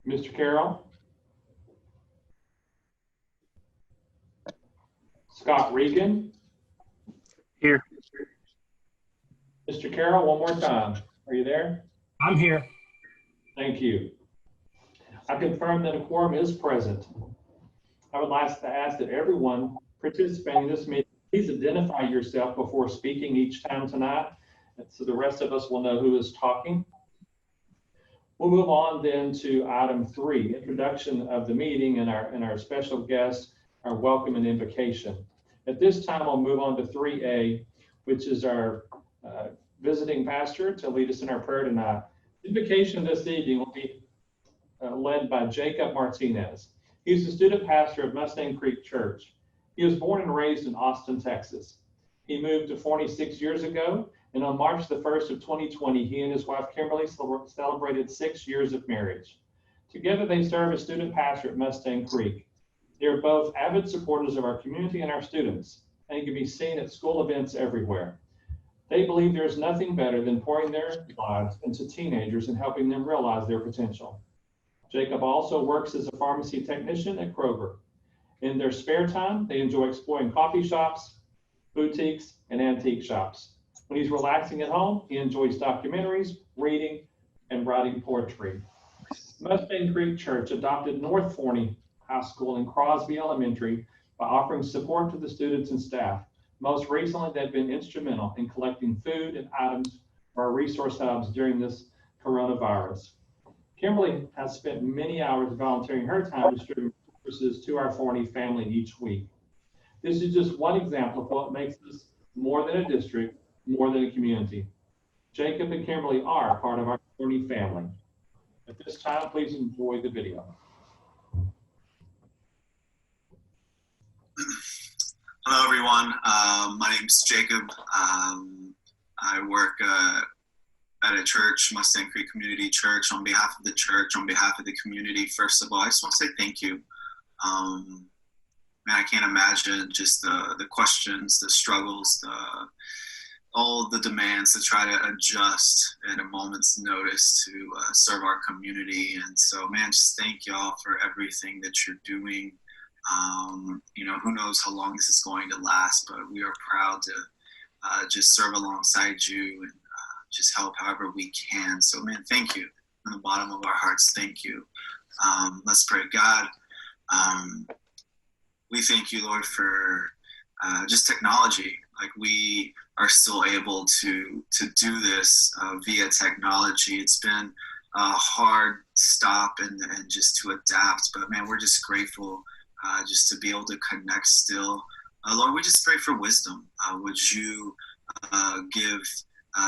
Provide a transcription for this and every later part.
Mr. Carroll? Scott Regan? Here. Mr. Carroll, one more time. Are you there? I'm here. Thank you. I confirm that a quorum is present. I would like to ask that everyone participating in this meeting, please identify yourself before speaking each time tonight, so the rest of us will know who is talking. We'll move on then to item 3, introduction of the meeting and our special guests, our welcome and invocation. At this time, I'll move on to 3A, which is our visiting pastor to lead us in our prayer tonight. Invocation this evening will be led by Jacob Martinez. He's the student pastor of Mustang Creek Church. He was born and raised in Austin, Texas. He moved to 46 years ago, and on March the 1st of 2020, he and his wife Kimberly celebrated 6 years of marriage. Together, they serve as student pastor at Mustang Creek. They are both avid supporters of our community and our students, and can be seen at school events everywhere. They believe there is nothing better than pouring their lives into teenagers and helping them realize their potential. Jacob also works as a pharmacy technician at Kroger. In their spare time, they enjoy exploring coffee shops, boutiques, and antique shops. When he's relaxing at home, he enjoys documentaries, reading, and writing poetry. Mustang Creek Church adopted North Forney High School and Crosby Elementary by offering support to the students and staff. Most recently, they've been instrumental in collecting food and items for our resource hubs during this coronavirus. Kimberly has spent many hours volunteering her time distributing resources to our Forney family each week. This is just one example of what makes us more than a district, more than a community. Jacob and Kimberly are part of our Forney family. At this time, please enjoy the video. Hello, everyone. My name is Jacob. I work at a church, Mustang Creek Community Church. On behalf of the church, on behalf of the community, first of all, I just want to say thank you. Man, I can't imagine just the questions, the struggles, all the demands to try to adjust at a moment's notice to serve our community. And so, man, just thank y'all for everything that you're doing. You know, who knows how long this is going to last, but we are proud to just serve alongside you and just help however we can. So, man, thank you. From the bottom of our hearts, thank you. Let's pray. God, we thank you, Lord, for just technology. Like, we are still able to do this via technology. It's been a hard stop and just to adapt, but man, we're just grateful just to be able to connect still. Lord, we just pray for wisdom. Would you give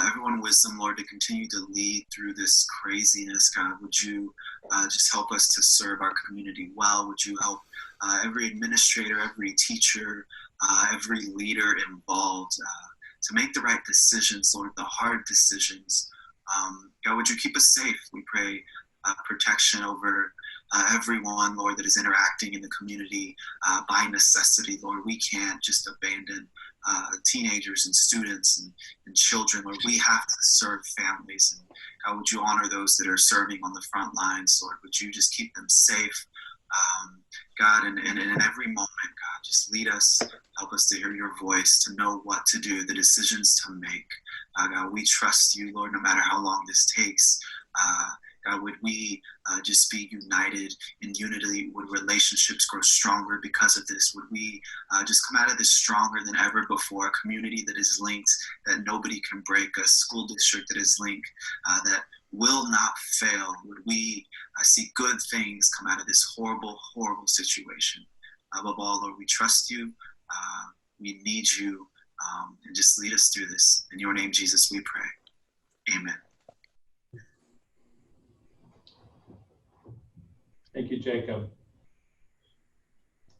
everyone wisdom, Lord, to continue to lead through this craziness, God? Would you just help us to serve our community well? Would you help every administrator, every teacher, every leader involved to make the right decisions, Lord, the hard decisions. God, would you keep us safe? We pray protection over everyone, Lord, that is interacting in the community by necessity. Lord, we can't just abandon teenagers and students and children. Lord, we have to serve families. And God, would you honor those that are serving on the front lines, Lord? Would you just keep them safe? God, and in every moment, God, just lead us, help us to hear your voice, to know what to do, the decisions to make. God, we trust you, Lord, no matter how long this takes. God, would we just be united in unity? Would relationships grow stronger because of this? Would we just come out of this stronger than ever before? A community that is linked, that nobody can break, a school district that is linked, that will not fail. Would we see good things come out of this horrible, horrible situation? Above all, Lord, we trust you. We need you. And just lead us through this. In your name, Jesus, we pray. Amen. Thank you, Jacob.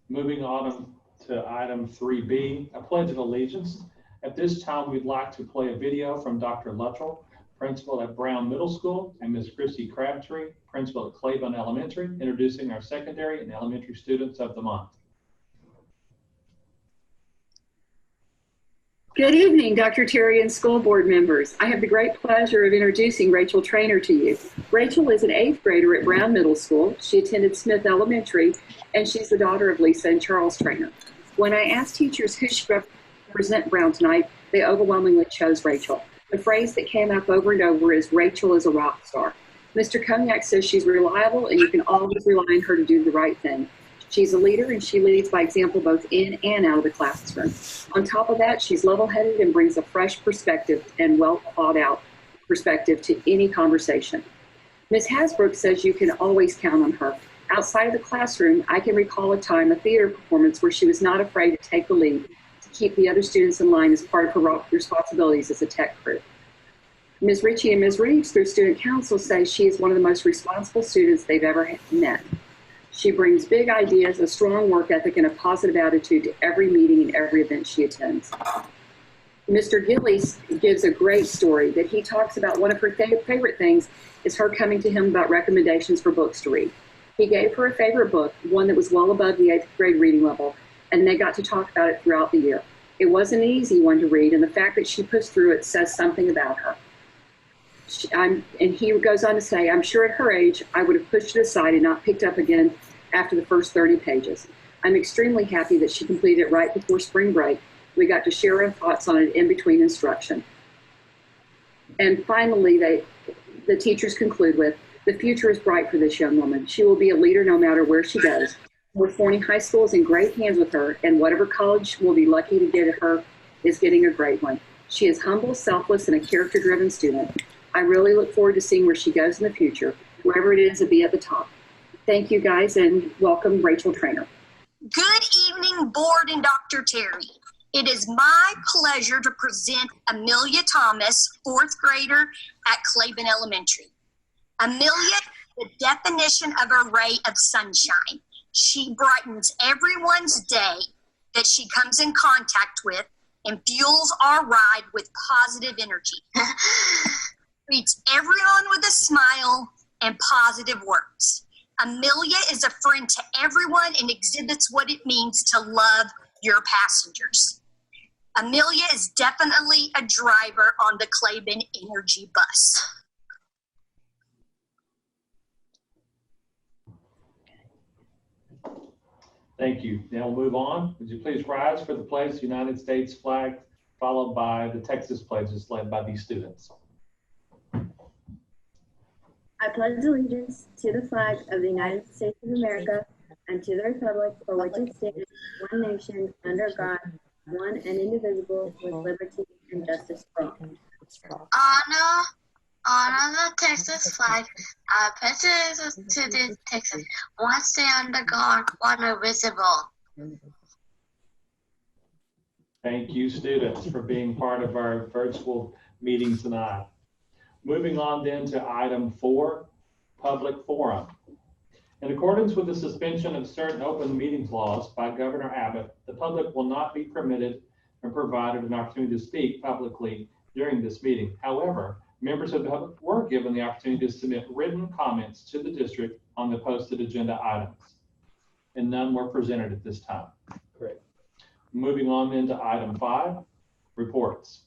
Moving on to item 3B, a pledge of allegiance. At this time, we'd like to play a video from Dr. Luttrell, principal at Brown Middle School, and Ms. Christy Crabtree, principal at Claiborne Elementary, introducing our secondary and elementary students of the month. Good evening, Dr. Terry and school board members. I have the great pleasure of introducing Rachel Trainer to you. Rachel is an 8th grader at Brown Middle School. She attended Smith Elementary, and she's the daughter of Lisa and Charles Trainer. When I asked teachers who should represent Brown tonight, they overwhelmingly chose Rachel. The phrase that came up over and over is, "Rachel is a rock star." Mr. Cognac says she's reliable, and you can always rely on her to do the right thing. She's a leader, and she leads by example both in and out of the classroom. On top of that, she's level-headed and brings a fresh perspective and well-thought-out perspective to any conversation. Ms. Hasbrook says you can always count on her. Outside of the classroom, I can recall a time, a theater performance, where she was not afraid to take the lead to keep the other students in line as part of her responsibilities as a tech crew. Ms. Ritchie and Ms. Reeves, through student council, say she is one of the most responsible students they've ever met. She brings big ideas, a strong work ethic, and a positive attitude to every meeting and every event she attends. Mr. Gillies gives a great story that he talks about. One of her favorite things is her coming to him about recommendations for books to read. He gave her a favorite book, one that was well above the 8th grade reading level, and they got to talk about it throughout the year. It wasn't an easy one to read, and the fact that she pushed through it says something about her. And he goes on to say, "I'm sure at her age, I would have pushed it aside and not picked up again after the first 30 pages. I'm extremely happy that she completed it right before spring break. We got to share our thoughts on it in between instruction." And finally, the teachers conclude with, "The future is bright for this young woman. She will be a leader no matter where she goes. North Forney High School is in great hands with her, and whatever college will be lucky to get her is getting a great one. She is humble, selfless, and a character-driven student. I really look forward to seeing where she goes in the future. Wherever it is, to be at the top." Thank you, guys, and welcome, Rachel Trainer. Good evening, board and Dr. Terry. It is my pleasure to present Amelia Thomas, 4th grader at Claiborne Elementary. Amelia is the definition of a ray of sunshine. She brightens everyone's day that she comes in contact with and fuels our ride with positive energy. Treats everyone with a smile and positive words. Amelia is a friend to everyone and exhibits what it means to love your passengers. Amelia is definitely a driver on the Claiborne Energy bus. Thank you. Now we'll move on. Would you please rise for the pledge, United States flag, followed by the Texas pledges led by these students. I pledge allegiance to the flag of the United States of America and to the republic for which it stands, one nation, under God, one and indivisible, with liberty and justice for all. Honor the Texas flag. I pledge allegiance to the Texas, one stand under God, one invisible. Thank you, students, for being part of our virtual meeting tonight. Moving on then to item 4, public forum. In accordance with the suspension of certain open meetings laws by Governor Abbott, the public will not be permitted and provided an opportunity to speak publicly during this meeting. However, members of the public were given the opportunity to submit written comments to the district on the posted agenda items, and none were presented at this time. Great. Moving on then to item 5, reports.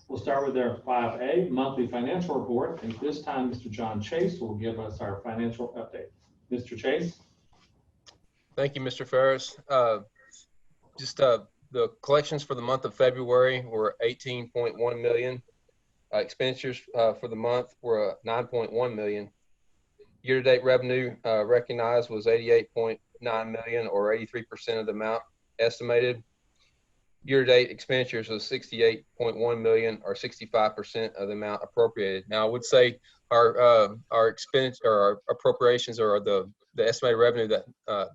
We'll start with our 5A, monthly financial report. And this time, Mr. John Chase will give us our financial update. Mr. Chase. Thank you, Mr. Ferris. The collections for the month of February were 18.1 million. Expenditures for the month were 9.1 million. Year-to-date revenue recognized was 88.9 million, or 83% of the amount estimated. Year-to-date expenditures was 68.1 million, or 65% of the amount appropriated. Now, I would say our expenditure, or our appropriations, or the estimated revenue that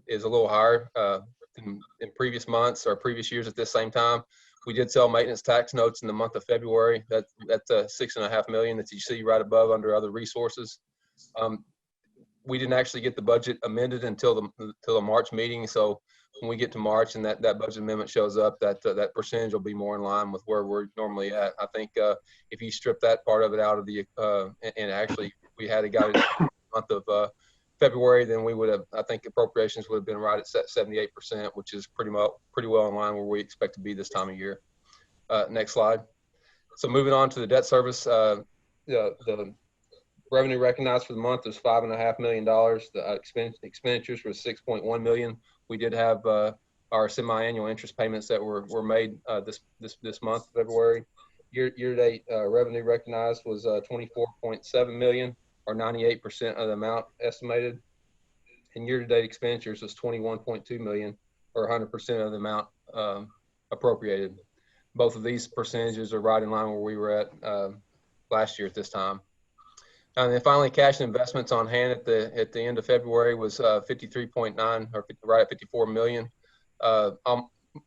is a little higher in previous months or previous years at this same time. We did sell maintenance tax notes in the month of February. That's $6.5 million that you see right above under other resources. We didn't actually get the budget amended until the March meeting. So when we get to March and that budget amendment shows up, that percentage will be more in line with where we're normally at. I think if you strip that part of it out of the and actually we had a guy in the month of February, then we would have, I think appropriations would have been right at 78%, which is pretty well in line where we expect to be this time of year. Next slide. So moving on to the debt service, the revenue recognized for the month is $5.5 million. The expenditures were $6.1 million. We did have our semi-annual interest payments that were made this month, February. Year-to-date revenue recognized was $24.7 million, or 98% of the amount estimated. And year-to-date expenditures was $21.2 million, or 100% of the amount appropriated. Both of these percentages are right in line where we were at last year at this time. And then finally, cash and investments on hand at the end of February was 53.9, or right at 54 million.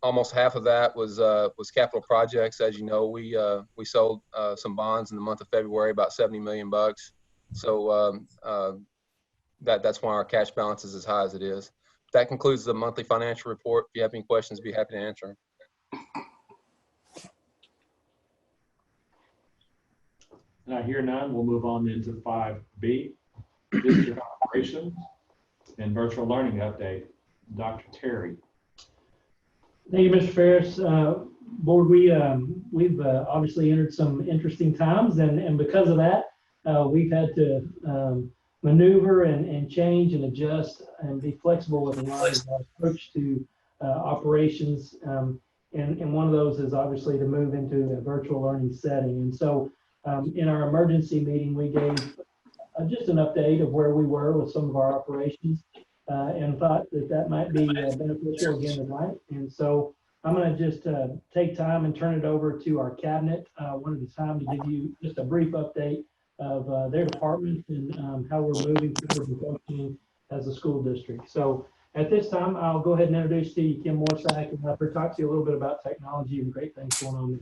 Almost half of that was capital projects. As you know, we sold some bonds in the month of February, about 70 million bucks. So that's why our cash balance is as high as it is. That concludes the monthly financial report. If you have any questions, be happy to answer. And I hear none. We'll move on into 5B, district operations and virtual learning update. Dr. Terry. Thank you, Mr. Ferris. Board, we've obviously entered some interesting times, and because of that, we've had to maneuver and change and adjust and be flexible with our approach to operations. And one of those is obviously to move into a virtual learning setting. And so in our emergency meeting, we gave just an update of where we were with some of our operations and thought that might be beneficial again tonight. And so I'm going to just take time and turn it over to our cabinet one at a time to give you just a brief update of their department and how we're moving forward and functioning as a school district. So at this time, I'll go ahead and introduce to you Kim Morsack, and I'll talk to you a little bit about technology and great things going on there.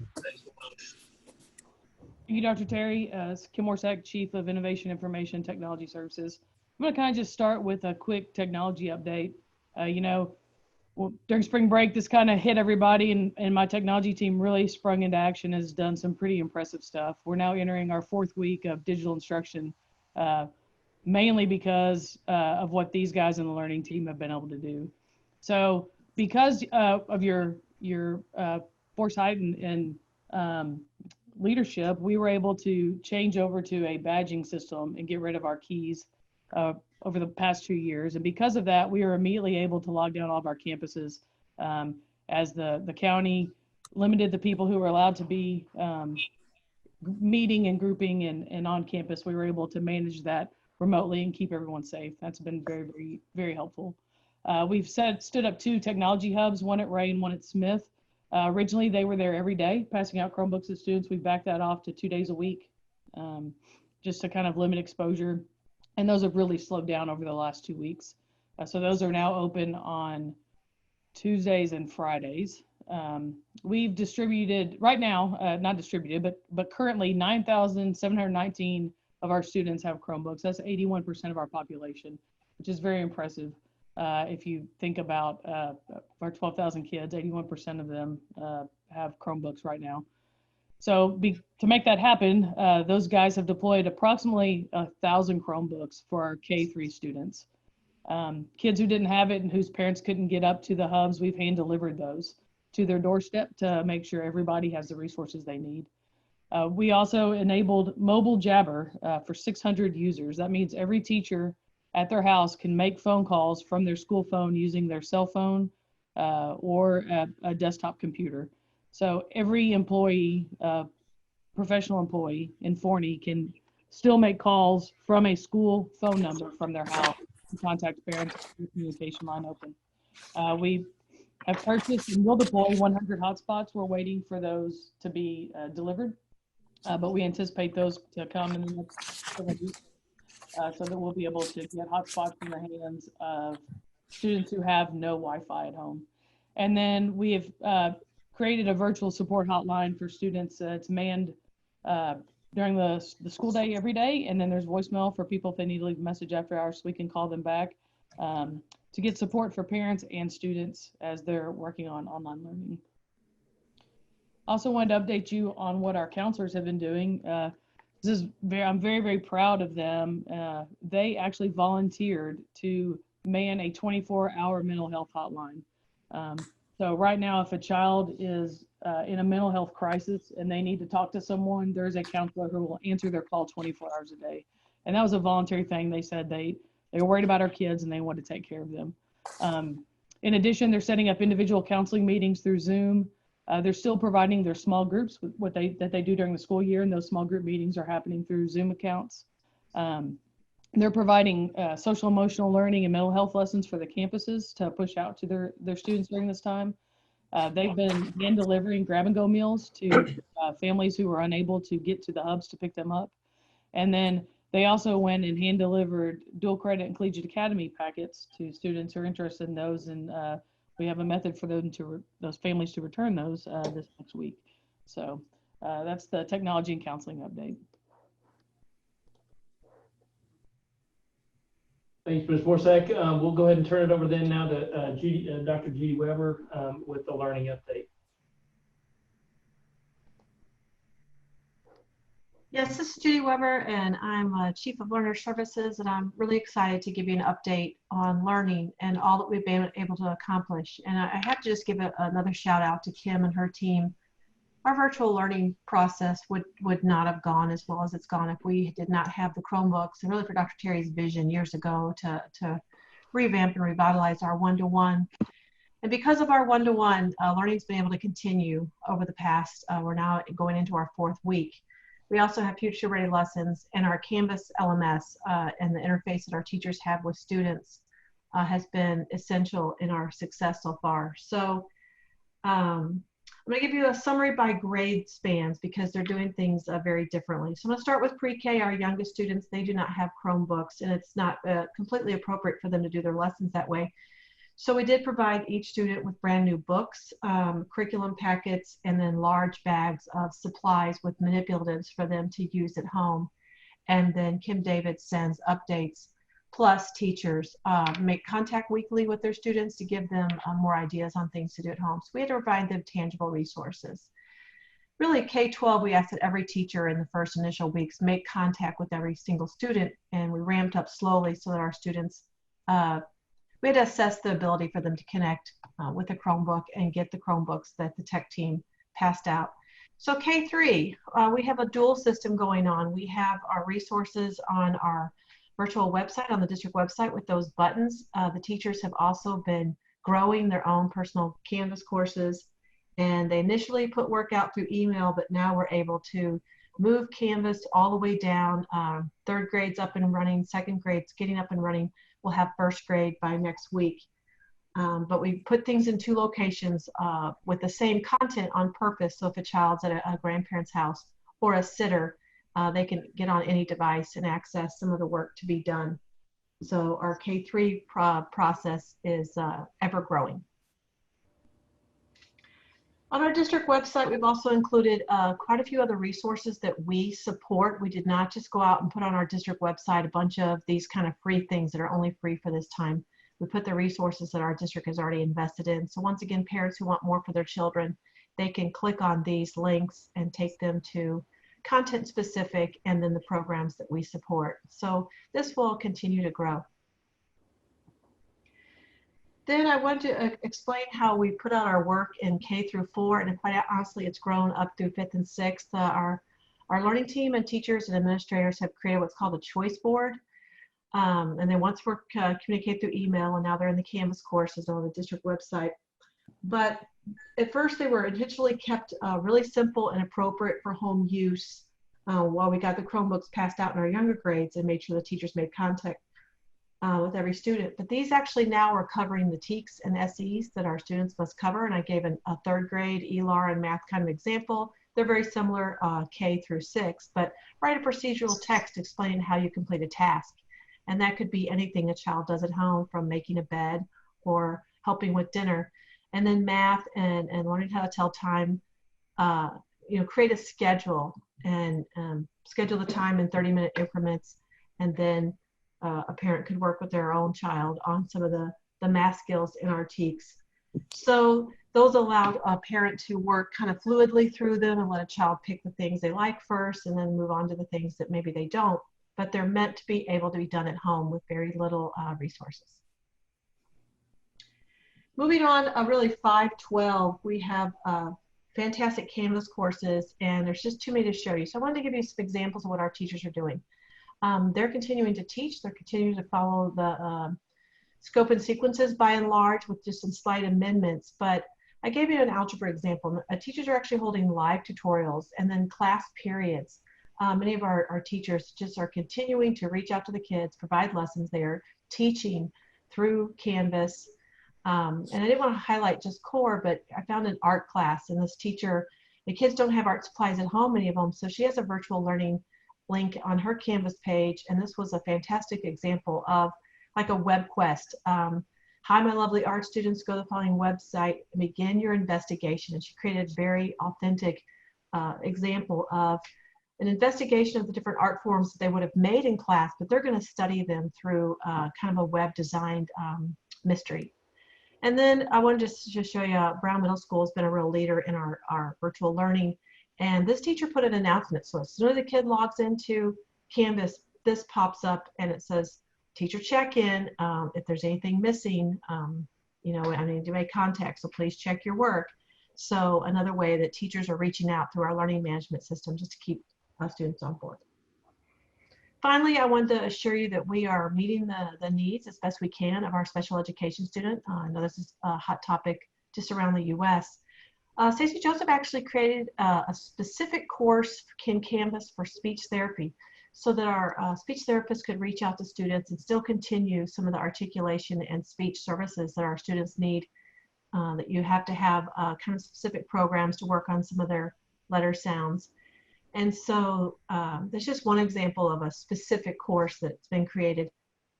Thank you, Dr. Terry. Kim Morsack, Chief of Innovation, Information, Technology Services. I'm going to kind of just start with a quick technology update. During spring break, this kind of hit everybody, and my technology team really sprung into action, has done some pretty impressive stuff. We're now entering our 4th week of digital instruction, mainly because of what these guys in the learning team have been able to do. So because of your foresight and leadership, we were able to change over to a badging system and get rid of our keys over the past 2 years. And because of that, we were immediately able to log down all of our campuses as the county limited the people who were allowed to be meeting and grouping and on campus. We were able to manage that remotely and keep everyone safe. That's been very, very, very helpful. We've stood up 2 technology hubs, one at Ray and one at Smith. Originally, they were there every day, passing out Chromebooks to students. We backed that off to 2 days a week, just to kind of limit exposure. And those have really slowed down over the last 2 weeks. So those are now open on Tuesdays and Fridays. We've distributed, right now, not distributed, but currently 9,719 of our students have Chromebooks. That's 81% of our population, which is very impressive. If you think about our 12,000 kids, 81% of them have Chromebooks right now. So to make that happen, those guys have deployed approximately 1,000 Chromebooks for our K-3 students. Kids who didn't have it and whose parents couldn't get up to the hubs, we've hand delivered those to their doorstep to make sure everybody has the resources they need. We also enabled mobile Jabber for 600 users. That means every teacher at their house can make phone calls from their school phone using their cell phone or a desktop computer. So every employee, professional employee in Forney can still make calls from a school phone number from their house to contact parents with the communication line open. We have purchased and will deploy 100 hotspots. We're waiting for those to be delivered, but we anticipate those to come in the next several weeks. So that we'll be able to get hotspots in the hands of students who have no Wi-Fi at home. And then we have created a virtual support hotline for students. It's manned during the school day every day. And then there's voicemail for people if they need to leave a message after hours, so we can call them back to get support for parents and students as they're working on online learning. Also wanted to update you on what our counselors have been doing. I'm very, very proud of them. They actually volunteered to man a 24-hour mental health hotline. So right now, if a child is in a mental health crisis and they need to talk to someone, there's a counselor who will answer their call 24 hours a day. And that was a voluntary thing. They said they were worried about our kids and they wanted to take care of them. In addition, they're setting up individual counseling meetings through Zoom. They're still providing their small groups with that they do during the school year, and those small group meetings are happening through Zoom accounts. They're providing social emotional learning and mental health lessons for the campuses to push out to their students during this time. They've been hand delivering grab-and-go meals to families who were unable to get to the hubs to pick them up. And then they also went and hand delivered dual credit and collegiate academy packets to students who are interested in those. And we have a method for them those families to return those this next week. So that's the technology and counseling update. Thanks, Ms. Borsak. We'll go ahead and turn it over then now to Dr. Judy Weber with the learning update. Yes, this is Judy Weber, and I'm Chief of Learner Services, and I'm really excited to give you an update on learning and all that we've been able to accomplish. And I have to just give another shout out to Kim and her team. Our virtual learning process would not have gone as well as it's gone if we did not have the Chromebooks, and really for Dr. Terry's vision years ago to revamp and revitalize our one-to-one. And because of our one-to-one, learning's been able to continue over the past, we're now going into our 4th week. We also have future-ready lessons, and our Canvas LMS and the interface that our teachers have with students has been essential in our success so far. So I'm going to give you a summary by grade spans because they're doing things very differently. So I'm going to start with pre-K. Our youngest students, they do not have Chromebooks, and it's not completely appropriate for them to do their lessons that way. So we did provide each student with brand new books, curriculum packets, and then large bags of supplies with manipulatives for them to use at home. And then Kim David sends updates, plus teachers make contact weekly with their students to give them more ideas on things to do at home. So we had to provide them tangible resources. Really, K-12, we asked that every teacher in the first initial weeks make contact with every single student, and we ramped up slowly so that our students, we had to assess the ability for them to connect with a Chromebook and get the Chromebooks that the tech team passed out. So K-3, we have a dual system going on. We have our resources on our virtual website, on the district website with those buttons. The teachers have also been growing their own personal Canvas courses, and they initially put work out through email, but now we're able to move Canvas all the way down. 3rd grade's up and running, 2nd grade's getting up and running. We'll have 1st grade by next week. But we put things in 2 locations with the same content on purpose. So if a child's at a grandparent's house or a sitter, they can get on any device and access some of the work to be done. So our K-3 process is ever growing. On our district website, we've also included quite a few other resources that we support. We did not just go out and put on our district website a bunch of these kind of free things that are only free for this time. We put the resources that our district has already invested in. So once again, parents who want more for their children, they can click on these links and take them to content specific and then the programs that we support. So this will continue to grow. Then I want to explain how we put out our work in K through 4, and quite honestly, it's grown up through 5th and 6th. Our learning team and teachers and administrators have created what's called a choice board. And then once we're communicate through email, and now they're in the Canvas courses on the district website. But at first they were intentionally kept really simple and appropriate for home use while we got the Chromebooks passed out in our younger grades and made sure the teachers made contact with every student. But these actually now are covering the TEKS and SEs that our students must cover. And I gave a 3rd grade ELAR and math kind of example. They're very similar K through 6, but write a procedural text explaining how you complete a task. And that could be anything a child does at home, from making a bed or helping with dinner. And then math and learning how to tell time, create a schedule and schedule the time in 30-minute increments. And then a parent could work with their own child on some of the math skills in our TEKS. So Those allowed a parent to work kind of fluidly through them and let a child pick the things they like first and then move on to the things that maybe they don't, but they're meant to be able to be done at home with very little resources. Moving on, really 512, we have fantastic Canvas courses, and there's just too many to show you. So I wanted to give you some examples of what our teachers are doing. They're continuing to teach, they're continuing to follow the scope and sequences by and large with just some slight amendments, but I gave you an algebra example. Teachers are actually holding live tutorials and then class periods. Many of our teachers just are continuing to reach out to the kids, provide lessons there, teaching through Canvas. And I didn't want to highlight just core, but I found an art class, and this teacher, the kids don't have art supplies at home, many of them, so she has a virtual learning link on her Canvas page, and this was a fantastic example of like a web quest. Hi, my lovely art students, go to the following website and begin your investigation. And she created a very authentic example of an investigation of the different art forms that they would have made in class, but they're going to study them through kind of a web designed mystery. And then I wanted to just show you Brown Middle School has been a real leader in our virtual learning. And this teacher put an announcement. So as soon as the kid logs into Canvas, this pops up and it says, teacher check-in, if there's anything missing, you know, I need to make contact, so please check your work. So another way that teachers are reaching out through our learning management system just to keep students on board. Finally, I wanted to assure you that we are meeting the needs as best we can of our special education student. I know this is a hot topic just around the US. Stacey Joseph actually created a specific course in Canvas for speech therapy, so that our speech therapists could reach out to students and still continue some of the articulation and speech services that our students need, that you have to have kind of specific programs to work on some of their letter sounds. And so there's just one example of a specific course that's been created.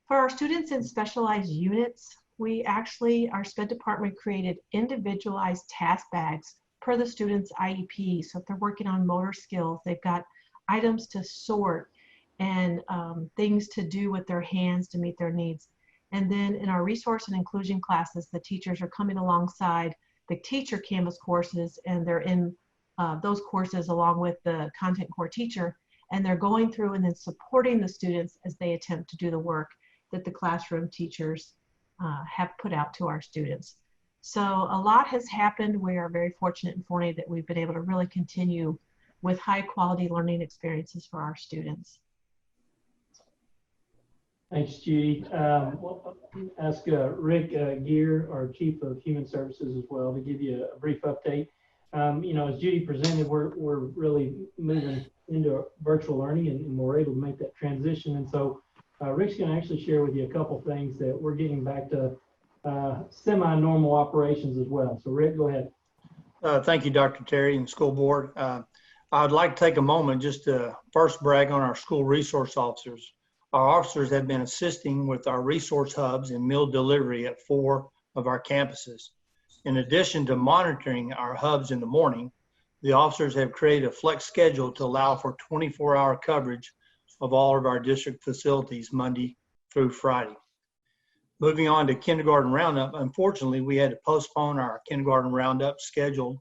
For our students in specialized units, we actually, our SPED department created individualized task bags per the student's IEP. So if they're working on motor skills, they've got items to sort and things to do with their hands to meet their needs. And then in our resource and inclusion classes, the teachers are coming alongside the teacher Canvas courses, and they're in those courses along with the content core teacher, and they're going through and then supporting the students as they attempt to do the work that the classroom teachers have put out to our students. So a lot has happened. We are very fortunate and fortunate that we've been able to really continue with high quality learning experiences for our students. Thanks, Judy. We'll ask Rick Gear, our Chief of Human Services as well, to give you a brief update. You know, as Judy presented, we're really moving into virtual learning, and we're able to make that transition. And so Rick's going to actually share with you a couple things that we're getting back to semi-normal operations as well. So Rick, go ahead. Thank you, Dr. Terry and school board. I'd like to take a moment just to first brag on our school resource officers. Our officers have been assisting with our resource hubs and meal delivery at 4 of our campuses. In addition to monitoring our hubs in the morning, the officers have created a flex schedule to allow for 24-hour coverage of all of our district facilities Monday through Friday. Moving on to kindergarten roundup, unfortunately, we had to postpone our kindergarten roundup scheduled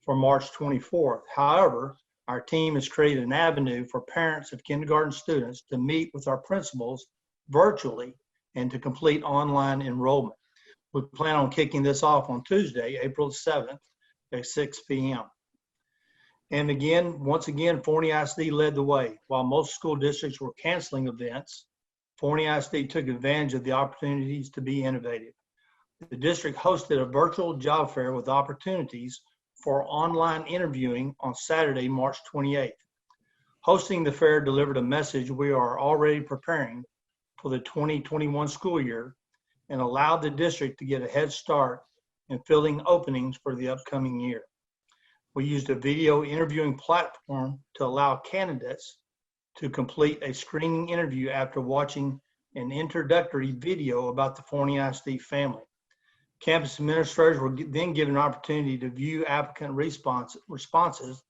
for March 24th. However, our team has created an avenue for parents of kindergarten students to meet with our principals virtually and to complete online enrollment. We plan on kicking this off on Tuesday, April 7th at 6 p.m. And again, once again, Forney ISD led the way. While most school districts were canceling events, Forney ISD took advantage of the opportunities to be innovative. The district hosted a virtual job fair with opportunities for online interviewing on Saturday, March 28th. Hosting the fair delivered a message we are already preparing for the 2021 school year and allowed the district to get a head start in filling openings for the upcoming year. We used a video interviewing platform to allow candidates to complete a screening interview after watching an introductory video about the Forney ISD family. Campus administrators were then given an opportunity to view applicant responses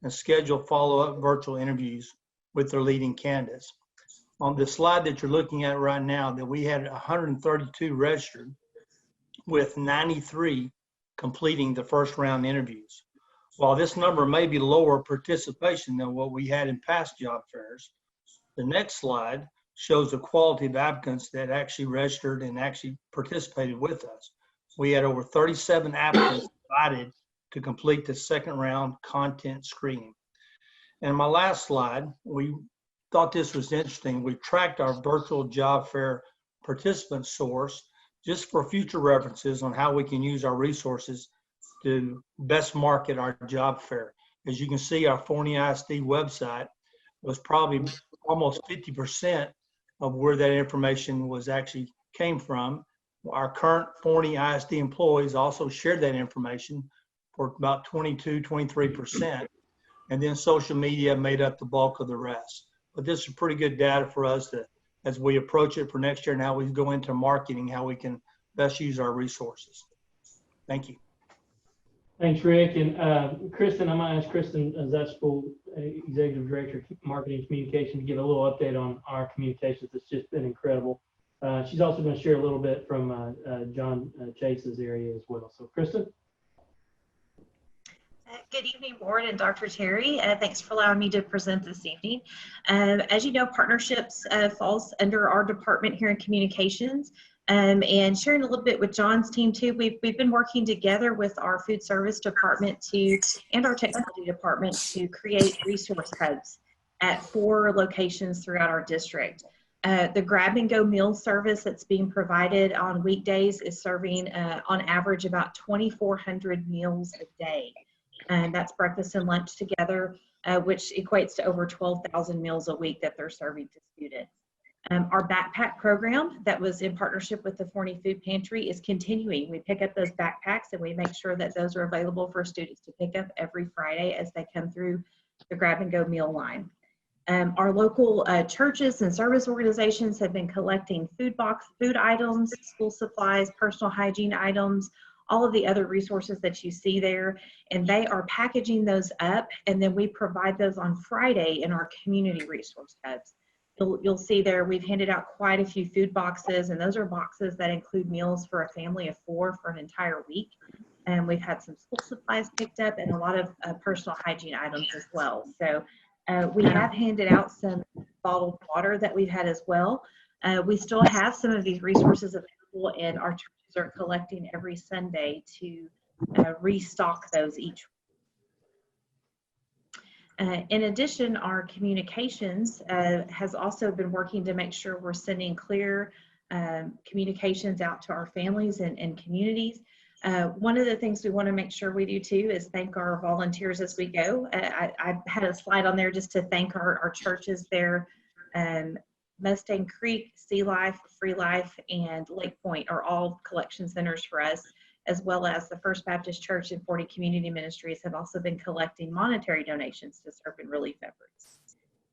and schedule follow-up virtual interviews with their leading candidates. On the slide that you're looking at right now, that we had 132 registered with 93 completing the first round interviews. While this number may be lower participation than what we had in past job fairs, the next slide shows the quality of applicants that actually registered and actually participated with us. We had over 37 applicants invited to complete the second round content screening. And my last slide, we thought this was interesting. We tracked our virtual job fair participant source just for future references on how we can use our resources to best market our job fair. As you can see, our Forney ISD website was probably almost 50% of where that information was actually came from. Our current Forney ISD employees also shared that information for about 22, 23%. And then social media made up the bulk of the rest. But this is pretty good data for us to, as we approach it for next year and how we go into marketing, how we can best use our resources. Thank you. Thanks, Rick. And Kristen, I'm going to ask Kristen Zutschpool, Executive Director of Marketing and Communication, to give a little update on our communications. It's just been incredible. She's also going to share a little bit from John Chase's area as well. So, Kristen. Good evening, board and Dr. Terry. Thanks for allowing me to present this evening. As you know, partnerships falls under our department here in communications. And sharing a little bit with John's team too, we've been working together with our food service department and our technology department to create resource hubs at 4 locations throughout our district. The grab and go meal service that's being provided on weekdays is serving on average about 2,400 meals a day. And that's breakfast and lunch together, which equates to over 12,000 meals a week that they're serving to students. Our backpack program that was in partnership with the Forney Food Pantry is continuing. We pick up those backpacks and we make sure that those are available for students to pick up every Friday as they come through the grab and go meal line. Our local churches and service organizations have been collecting food items, school supplies, personal hygiene items, all of the other resources that you see there, and they are packaging those up, and then we provide those on Friday in our community resource hubs. You'll see there we've handed out quite a few food boxes, and those are boxes that include meals for a family of 4 for an entire week. And we've had some school supplies picked up and a lot of personal hygiene items as well. So we have handed out some bottled water that we've had as well. We still have some of these resources available, and our churches are collecting every Sunday to restock those each week. In addition, our communications has also been working to make sure we're sending clear communications out to our families and communities. One of the things we want to make sure we do too is thank our volunteers as we go. I had a slide on there just to thank our churches there. Mustang Creek, Sea Life, Free Life, and Lake Point are all collection centers for us, as well as the First Baptist Church and 40 Community Ministries have also been collecting monetary donations to serve and relief efforts.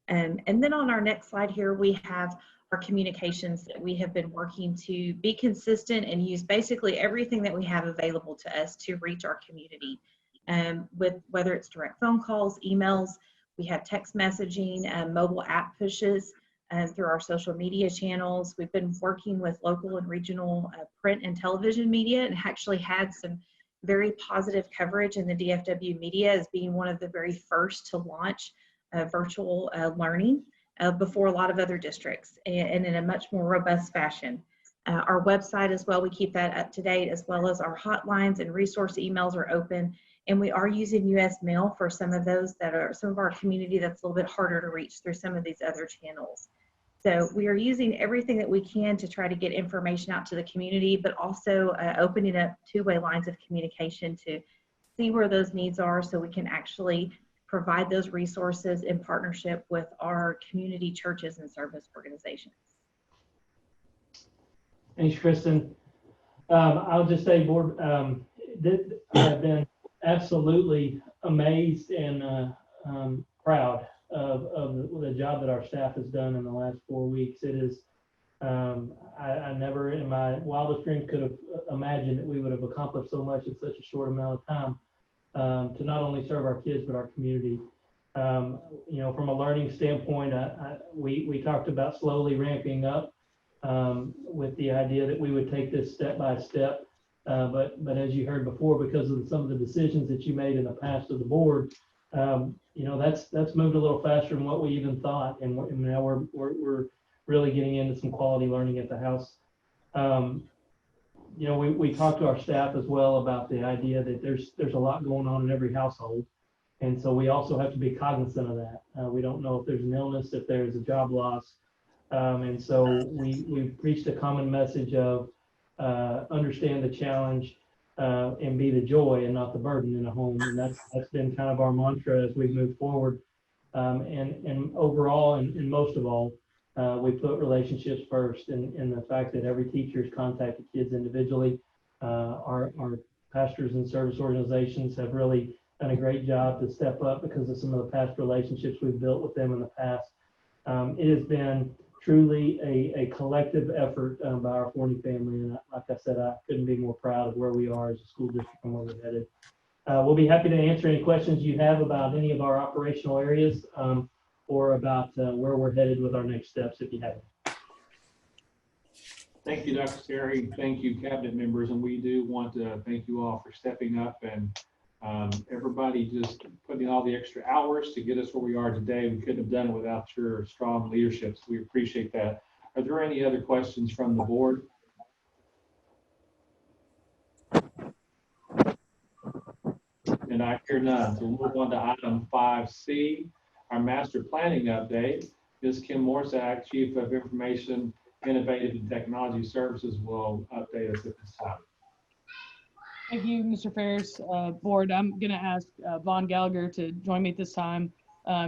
And then on our next slide here, we have our communications that we have been working to be consistent and use basically everything that we have available to us to reach our community. With whether it's direct phone calls, emails, we have text messaging, mobile app pushes, through our social media channels. We've been working with local and regional print and television media, and actually had some very positive coverage in the DFW media as being one of the very first to launch virtual learning before a lot of other districts, and in a much more robust fashion. Our website as well, we keep that up to date, as well as our hotlines and resource emails are open. And we are using US mail for some of those that are some of our community that's a little bit harder to reach through some of these other channels. So we are using everything that we can to try to get information out to the community, but also opening up two-way lines of communication to see where those needs are so we can actually provide those resources in partnership with our community churches and service organizations. Thanks, Kristen. I'll just say, board, I've been absolutely amazed and proud of the job that our staff has done in the last 4 weeks. It is, I never in my wildest dreams could have imagined that we would have accomplished so much in such a short amount of time, to not only serve our kids, but our community. You know, from a learning standpoint, we talked about slowly ramping up with the idea that we would take this step by step. But as you heard before, because of some of the decisions that you made in the past of the board, that's moved a little faster than what we even thought, and now we're really getting into some quality learning at the house. We talked to our staff as well about the idea that there's a lot going on in every household, and so we also have to be cognizant of that. We don't know if there's an illness, if there's a job loss, and so we preached a common message of understand the challenge and be the joy and not the burden in a home, and that's been kind of our mantra as we've moved forward. And overall, and most of all, we put relationships first, and the fact that every teacher has contacted kids individually. Our pastors and service organizations have really done a great job to step up because of some of the past relationships we've built with them in the past. It has been truly a collective effort by our Forney family, and like I said, I couldn't be more proud of where we are as a school district and where we're headed. We'll be happy to answer any questions you have about any of our operational areas, or about where we're headed with our next steps, if you have any. Thank you, Dr. Terry. Thank you, cabinet members. And we do want to thank you all for stepping up, and everybody just putting in all the extra hours to get us where we are today. We couldn't have done it without your strong leadership, so we appreciate that. Are there any other questions from the board? And I hear none. So we'll move on to item 5C. Our master planning update. Ms. Kim Morsack, Chief of Information, Innovative and Technology Services, will update us at this time. Thank you, Mr. Ferris. Board, I'm going to ask Vaughn Gallagher to join me at this time.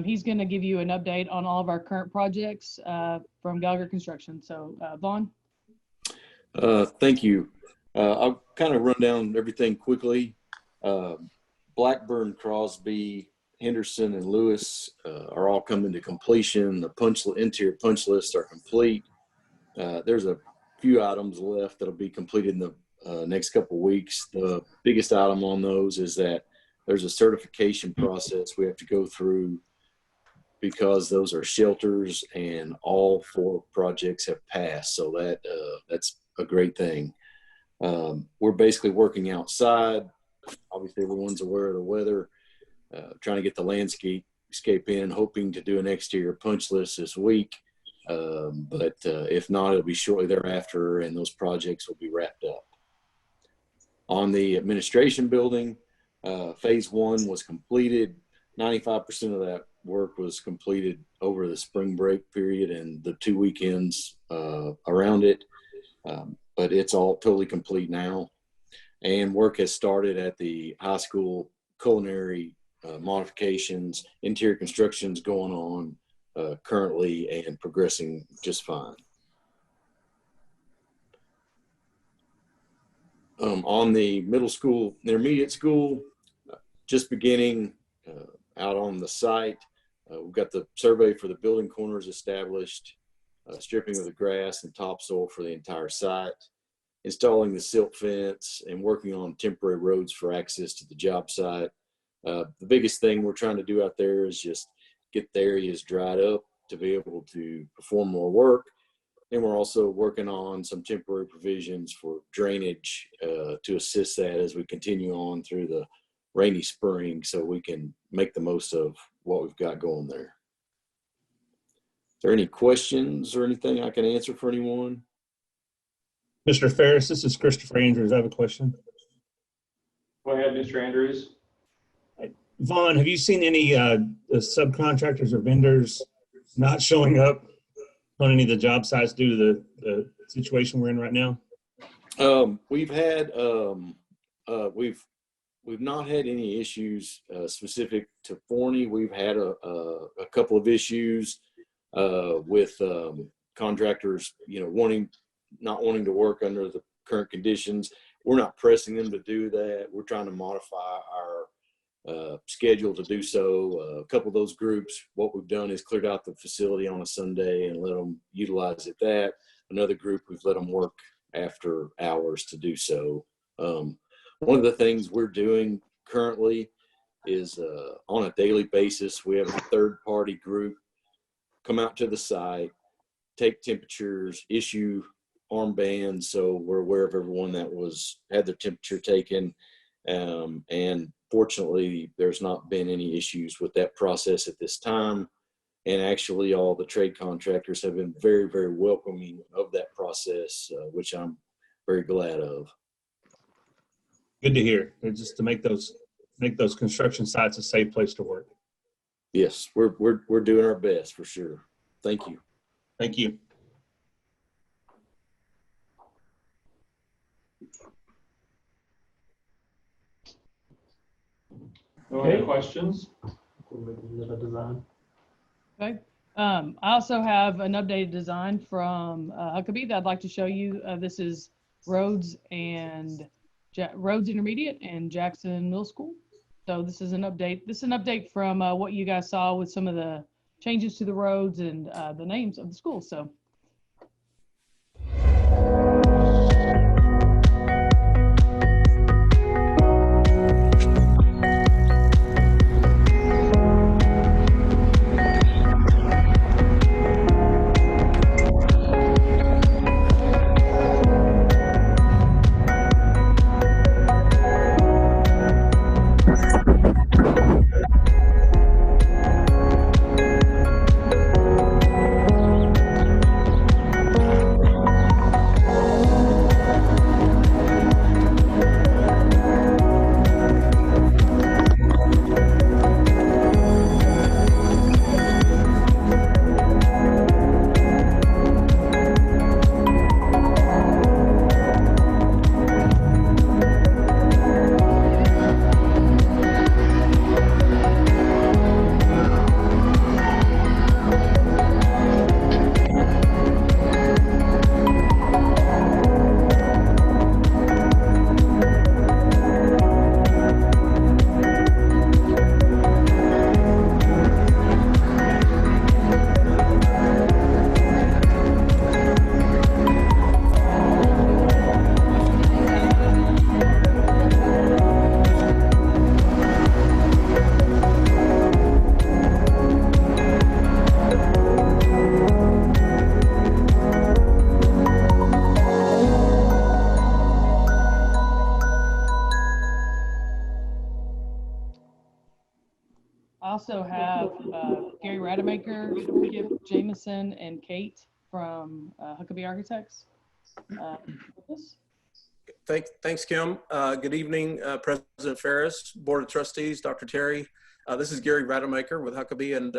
He's going to give you an update on all of our current projects from Gallagher Construction. So Vaughn. Thank you. I'll kind of run down everything quickly. Blackburn, Crosby, Henderson, and Lewis are all coming to completion. The interior punch lists are complete. There's a few items left that'll be completed in the next couple of weeks. The biggest item on those is that there's a certification process we have to go through because those are shelters, and all 4 projects have passed. So that's a great thing. We're basically working outside. Obviously, everyone's aware of the weather. Trying to get the landscape in, hoping to do an exterior punch list this week. But if not, it'll be shortly thereafter, and those projects will be wrapped up. On the administration building, phase 1 was completed. 95% of that work was completed over the spring break period and the 2 weekends around it. But it's all totally complete now. And work has started at the high school culinary modifications. Interior construction's going on currently and progressing just fine. On the middle school, intermediate school, just beginning out on the site. We've got the survey for the building corners established, stripping of the grass and topsoil for the entire site, installing the silt fence, and working on temporary roads for access to the job site. The biggest thing we're trying to do out there is just get the areas dried up to be able to perform more work. And we're also working on some temporary provisions for drainage to assist that as we continue on through the rainy spring, so we can make the most of what we've got going there. Is there any questions or anything I can answer for anyone? Mr. Ferris, this is Christopher Andrews. I have a question. Go ahead, Mr. Andrews. Vaughn, have you seen any subcontractors or vendors not showing up on any of the job sites due to the situation we're in right now? We've had we've not had any issues specific to Forney. We've had a couple of issues with contractors, not wanting to work under the current conditions. We're not pressing them to do that. We're trying to modify our schedule to do so. A couple of those groups, what we've done is cleared out the facility on a Sunday and let them utilize it that. Another group, we've let them work after hours to do so. One of the things we're doing currently is on a daily basis, we have a third-party group come out to the site, take temperatures, issue armband, so we're aware of everyone that had their temperature taken. And fortunately, there's not been any issues with that process at this time. And actually, all the trade contractors have been very, very welcoming of that process, which I'm very glad of. Good to hear. Just to make those construction sites a safe place to work. Yes, we're doing our best for sure. Thank you. Thank you. No other questions? Okay. I also have an updated design from Huckabee that I'd like to show you. This is Rhodes Intermediate and Jackson Middle School. So this is an update. This is an update from what you guys saw with some of the changes to the roads and the names of the schools. So. I also have Gary Rademacher, Kip Jameson, and Kate from Huckabee Architects with us. Thanks, Kim. Good evening, President Ferris, Board of Trustees, Dr. Terry. This is Gary Rademacher with Huckabee, and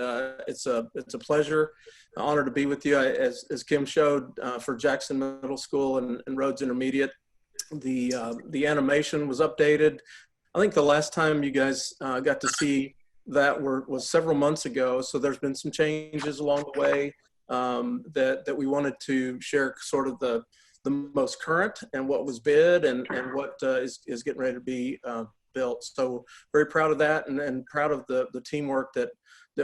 it's a pleasure, an honor to be with you. As Kim showed, for Jackson Middle School and Rhodes Intermediate, the animation was updated. I think the last time you guys got to see that was several months ago. So there's been some changes along the way that we wanted to share, sort of the most current and what was bid and what is getting ready to be built. So very proud of that and proud of the teamwork that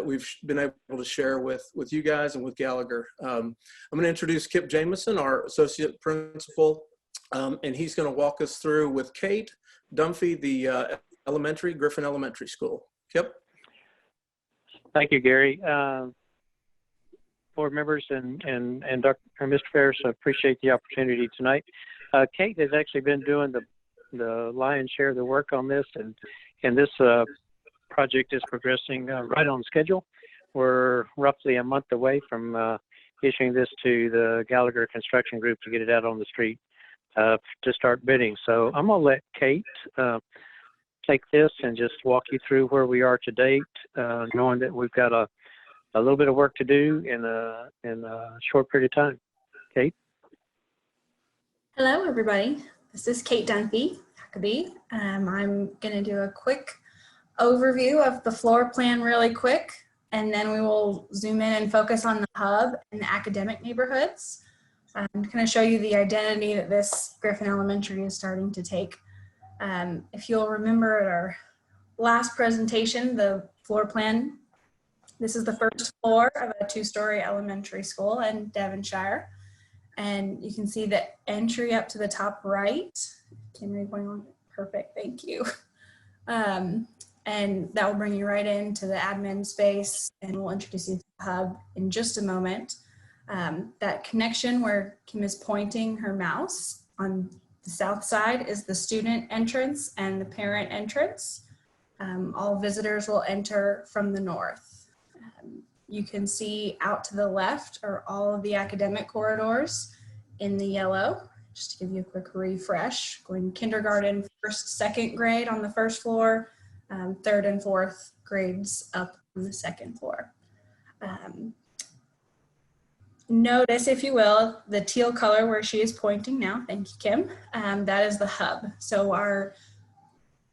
we've been able to share with you guys and with Gallagher. I'm going to introduce Kip Jameson, our associate principal, and he's going to walk us through with Kate Dunphy, the Griffin Elementary School. Kip. Thank you, Gary. Board members and Mr. Ferris, I appreciate the opportunity tonight. Kate has actually been doing the lion's share of the work on this, and this project is progressing right on schedule. We're roughly a month away from issuing this to the Gallagher Construction Group to get it out on the street to start bidding. So I'm going to let Kate take this and just walk you through where we are to date, knowing that we've got a little bit of work to do in a short period of time. Kate? Hello, everybody. This is Kate Dunphy, Huckabee. I'm going to do a quick overview of the floor plan really quick, and then we will zoom in and focus on the hub and the academic neighborhoods. I'm going to show you the identity that this Griffin Elementary is starting to take. If you'll remember at our last presentation, the floor plan, this is the first floor of a two-story elementary school in Devonshire. And you can see the entry up to the top right. Can we point on? Perfect, thank you. And that will bring you right into the admin space, and we'll introduce you to the hub in just a moment. That connection where Kim is pointing her mouse on the south side is the student entrance and the parent entrance. All visitors will enter from the north. You can see out to the left are all of the academic corridors in the yellow. Just to give you a quick refresh, going kindergarten, first, second grade on the first floor, third and fourth grades up on the second floor. Notice, if you will, the teal color where she is pointing now. Thank you, Kim. That is the hub. So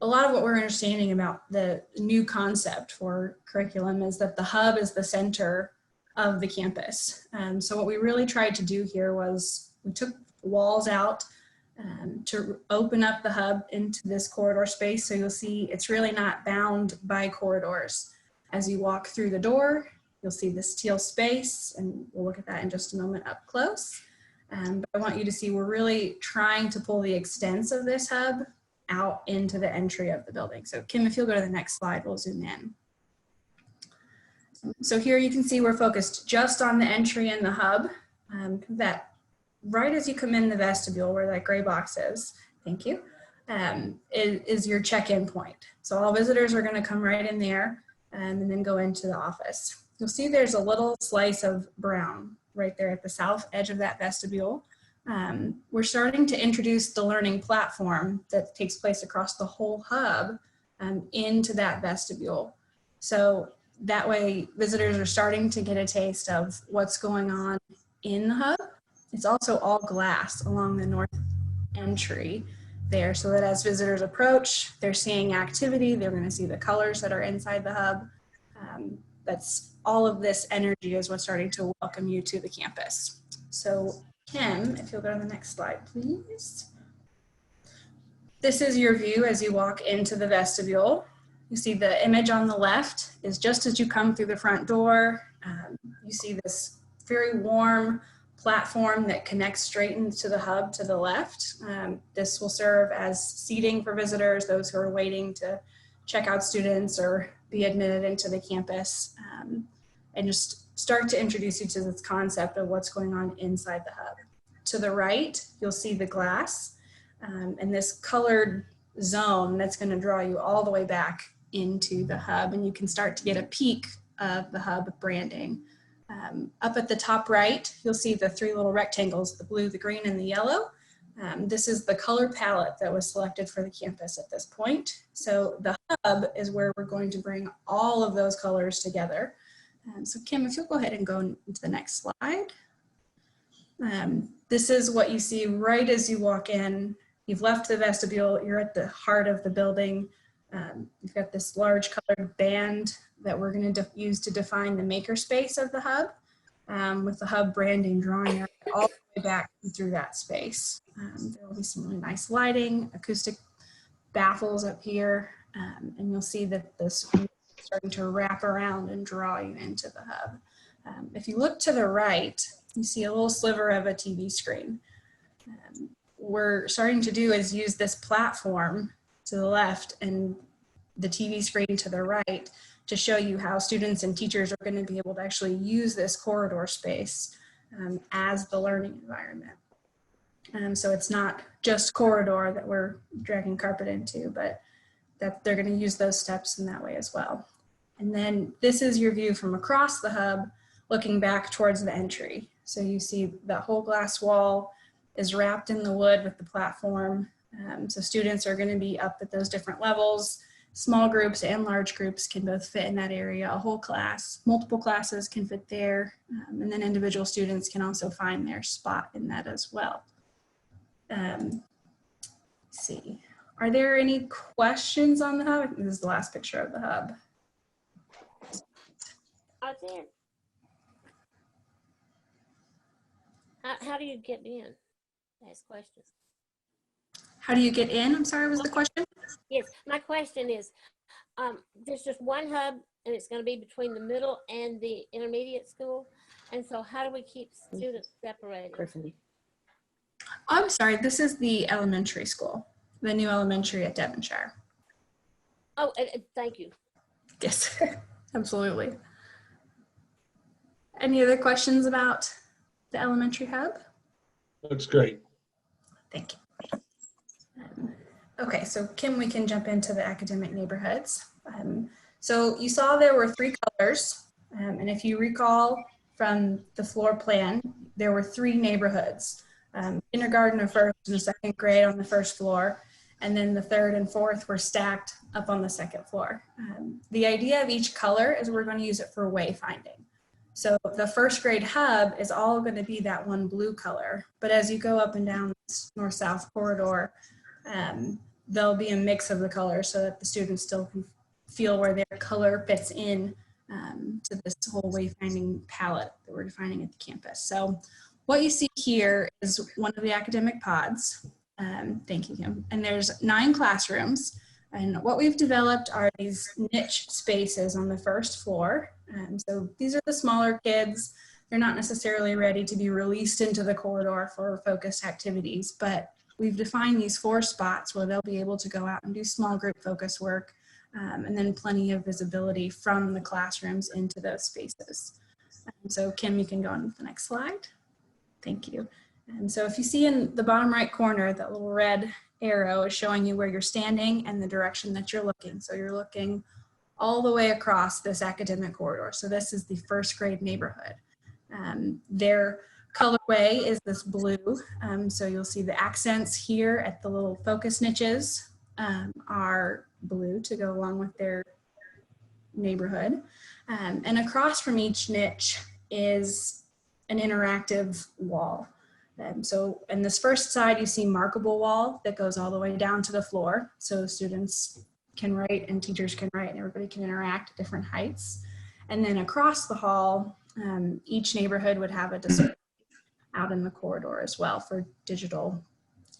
a lot of what we're understanding about the new concept for curriculum is that the hub is the center of the campus. So what we really tried to do here was we took walls out to open up the hub into this corridor space. So you'll see it's really not bound by corridors. As you walk through the door, you'll see this teal space, and we'll look at that in just a moment up close. But I want you to see we're really trying to pull the extents of this hub out into the entry of the building. So Kim, if you'll go to the next slide, we'll zoom in. So here you can see we're focused just on the entry and the hub. That right as you come in the vestibule where that gray box is, thank you, is your check-in point. So all visitors are gonna come right in there and then go into the office. You'll see there's a little slice of brown right there at the south edge of that vestibule. We're starting to introduce the learning platform that takes place across the whole hub into that vestibule. So that way visitors are starting to get a taste of what's going on in the hub. It's also all glass along the north entry there, so that as visitors approach, they're seeing activity, they're going to see the colors that are inside the hub. That's all of this energy is what's starting to welcome you to the campus. So Kim, if you'll go to the next slide, please. This is your view as you walk into the vestibule. You see the image on the left is just as you come through the front door. You see this very warm platform that connects straight into the hub to the left. This will serve as seating for visitors, those who are waiting to check out students or be admitted into the campus, and just start to introduce you to this concept of what's going on inside the hub. To the right, you'll see the glass and this colored zone that's going to draw you all the way back into the hub, and you can start to get a peek of the hub branding. Up at the top right, you'll see the three little rectangles, the blue, the green, and the yellow. This is the color palette that was selected for the campus at this point. So the hub is where we're going to bring all of those colors together. So Kim, if you'll go ahead and go into the next slide. This is what you see right as you walk in. You've left the vestibule, you're at the heart of the building. You've got this large colored band that we're going to use to define the makerspace of the hub, with the hub branding drawing all the way back through that space. There will be some really nice lighting, acoustic baffles up here, and you'll see that this is starting to wrap around and draw you into the hub. If you look to the right, you see a little sliver of a TV screen. We're starting to do is use this platform to the left and the TV screen to the right to show you how students and teachers are going to be able to actually use this corridor space as the learning environment. So it's not just corridor that we're dragging carpet into, but that they're going to use those steps in that way as well. And then this is your view from across the hub, looking back towards the entry. So you see that whole glass wall is wrapped in the wood with the platform. So students are going to be up at those different levels. Small groups and large groups can both fit in that area. A whole class, multiple classes can fit there. And then individual students can also find their spot in that as well. Let's see, are there any questions on the hub? This is the last picture of the hub. Out there. How do you get in? Ask questions. How do you get in? I'm sorry, was the question? Yes, my question is, there's just one hub and it's going to be between the middle and the intermediate school. And so how do we keep students separated? I'm sorry, this is the elementary school, the new elementary at Devonshire. Oh, thank you. Yes, absolutely. Any other questions about the elementary hub? Looks great. Thank you. Okay, so Kim, we can jump into the academic neighborhoods. So you saw there were 3 colors, and if you recall from the floor plan, there were 3 neighborhoods. Kindergarten and first and second grade on the first floor, and then the third and fourth were stacked up on the second floor. The idea of each color is we're going to use it for wayfinding. So the first grade hub is all going to be that one blue color, but as you go up and down this north-south corridor, there'll be a mix of the colors so that the students still can feel where their color fits in to this whole wayfinding palette that we're defining at the campus. So what you see here is one of the academic pods. Thank you, Kim. And there's 9 classrooms. And what we've developed are these niche spaces on the first floor. So these are the smaller kids. They're not necessarily ready to be released into the corridor for focused activities, but we've defined these 4 spots where they'll be able to go out and do small group focus work, and then plenty of visibility from the classrooms into those spaces. So Kim, you can go on to the next slide. Thank you. And so if you see in the bottom right corner, that little red arrow is showing you where you're standing and the direction that you're looking. So you're looking all the way across this academic corridor. So this is the first grade neighborhood. Their colorway is this blue. So you'll see the accents here at the little focus niches are blue to go along with their neighborhood. And across from each niche is an interactive wall. So in this first side, you see markable wall that goes all the way down to the floor. So students can write and teachers can write and everybody can interact at different heights. And then across the hall, each neighborhood would have a display out in the corridor as well for digital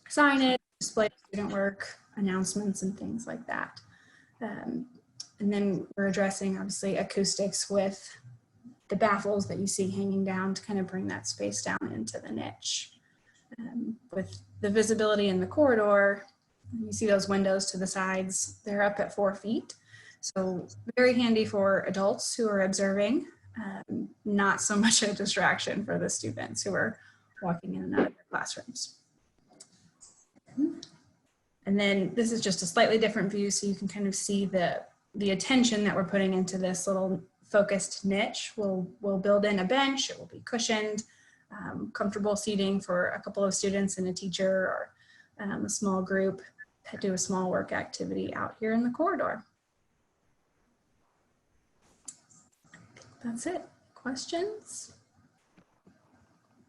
signage, display student work, announcements, and things like that. And then we're addressing obviously acoustics with the baffles that you see hanging down to kind of bring that space down into the niche. With the visibility in the corridor, you see those windows to the sides, they're up at 4 feet. So very handy for adults who are observing, not so much a distraction for the students who are walking in and out of their classrooms. And then this is just a slightly different view so you can kind of see the attention that we're putting into this little focused niche. We'll build in a bench, it will be cushioned, comfortable seating for a couple of students and a teacher or a small group to do a small work activity out here in the corridor. That's it. Questions?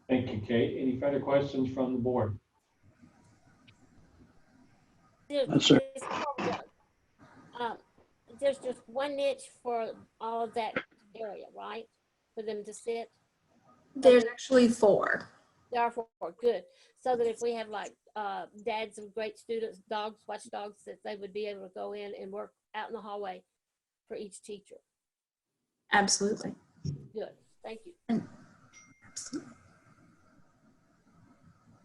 Thank you, Kate. Any further questions from the board? There's just one niche for all of that area, right? For them to sit? There's actually 4. There are 4, good. So that if we have like dads of great students, watchdogs, that they would be able to go in and work out in the hallway for each teacher. Absolutely. Good, thank you. Absolutely.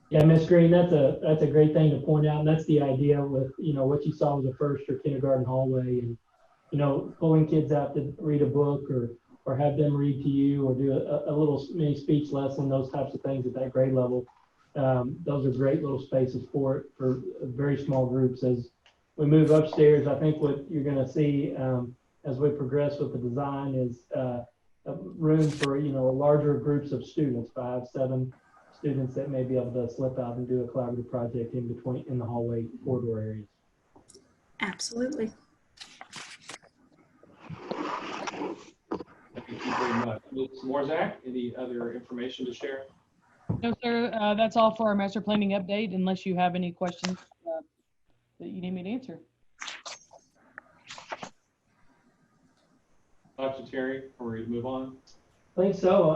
Yeah, Ms. Green, that's a great thing to point out, and that's the idea with, you know, what you saw was a first or kindergarten hallway, and, you know, pulling kids out to read a book or have them read to you or do a little mini speech lesson, those types of things at that grade level. Those are great little spaces for it, for very small groups. As we move upstairs, I think what you're going to see as we progress with the design is a room for, you know, larger groups of students, 5, 7 students that may be able to slip out and do a collaborative project in the hallway corridor areas. Absolutely. Thank you very much. Ms. Morzak, any other information to share? No, sir. That's all for our master planning update, unless you have any questions that you need me to answer. Dr. Terry, are we ready to move on? I think so.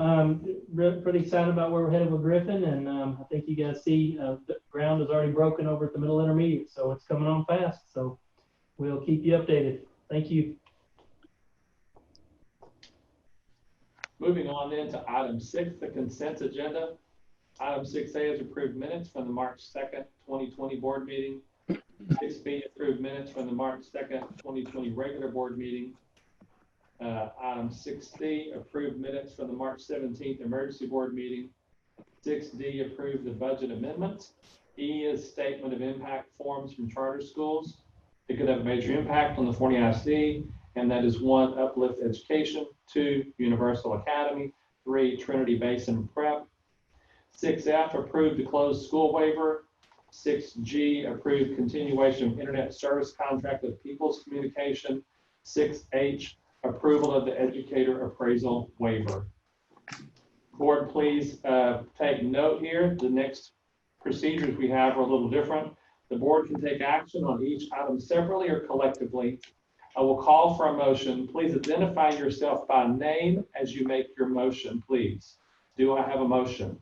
Pretty excited about where we're headed with Griffin, and I think you guys see the ground is already broken over at the middle intermediate, so it's coming on fast. So we'll keep you updated. Thank you. Moving on then to item 6, the consent agenda. Item 6A is approved minutes from the March 2nd, 2020 board meeting. 6B, approved minutes from the March 2nd, 2020 regular board meeting. Item 6C, approved minutes from the March 17th emergency board meeting. 6D, approve the budget amendments. E is statement of impact forms from charter schools. It could have a major impact on the 40 ISD, and that is 1, Uplift Education, 2, Universal Academy, 3, Trinity Basin Prep. 6F, approve the closed school waiver. 6G, approve continuation of internet service contract with People's Communication. 6H, approval of the educator appraisal waiver. Board, please take note here. The next procedures we have are a little different. The board can take action on each item separately or collectively. I will call for a motion. Please identify yourself by name as you make your motion, please. Do I have a motion?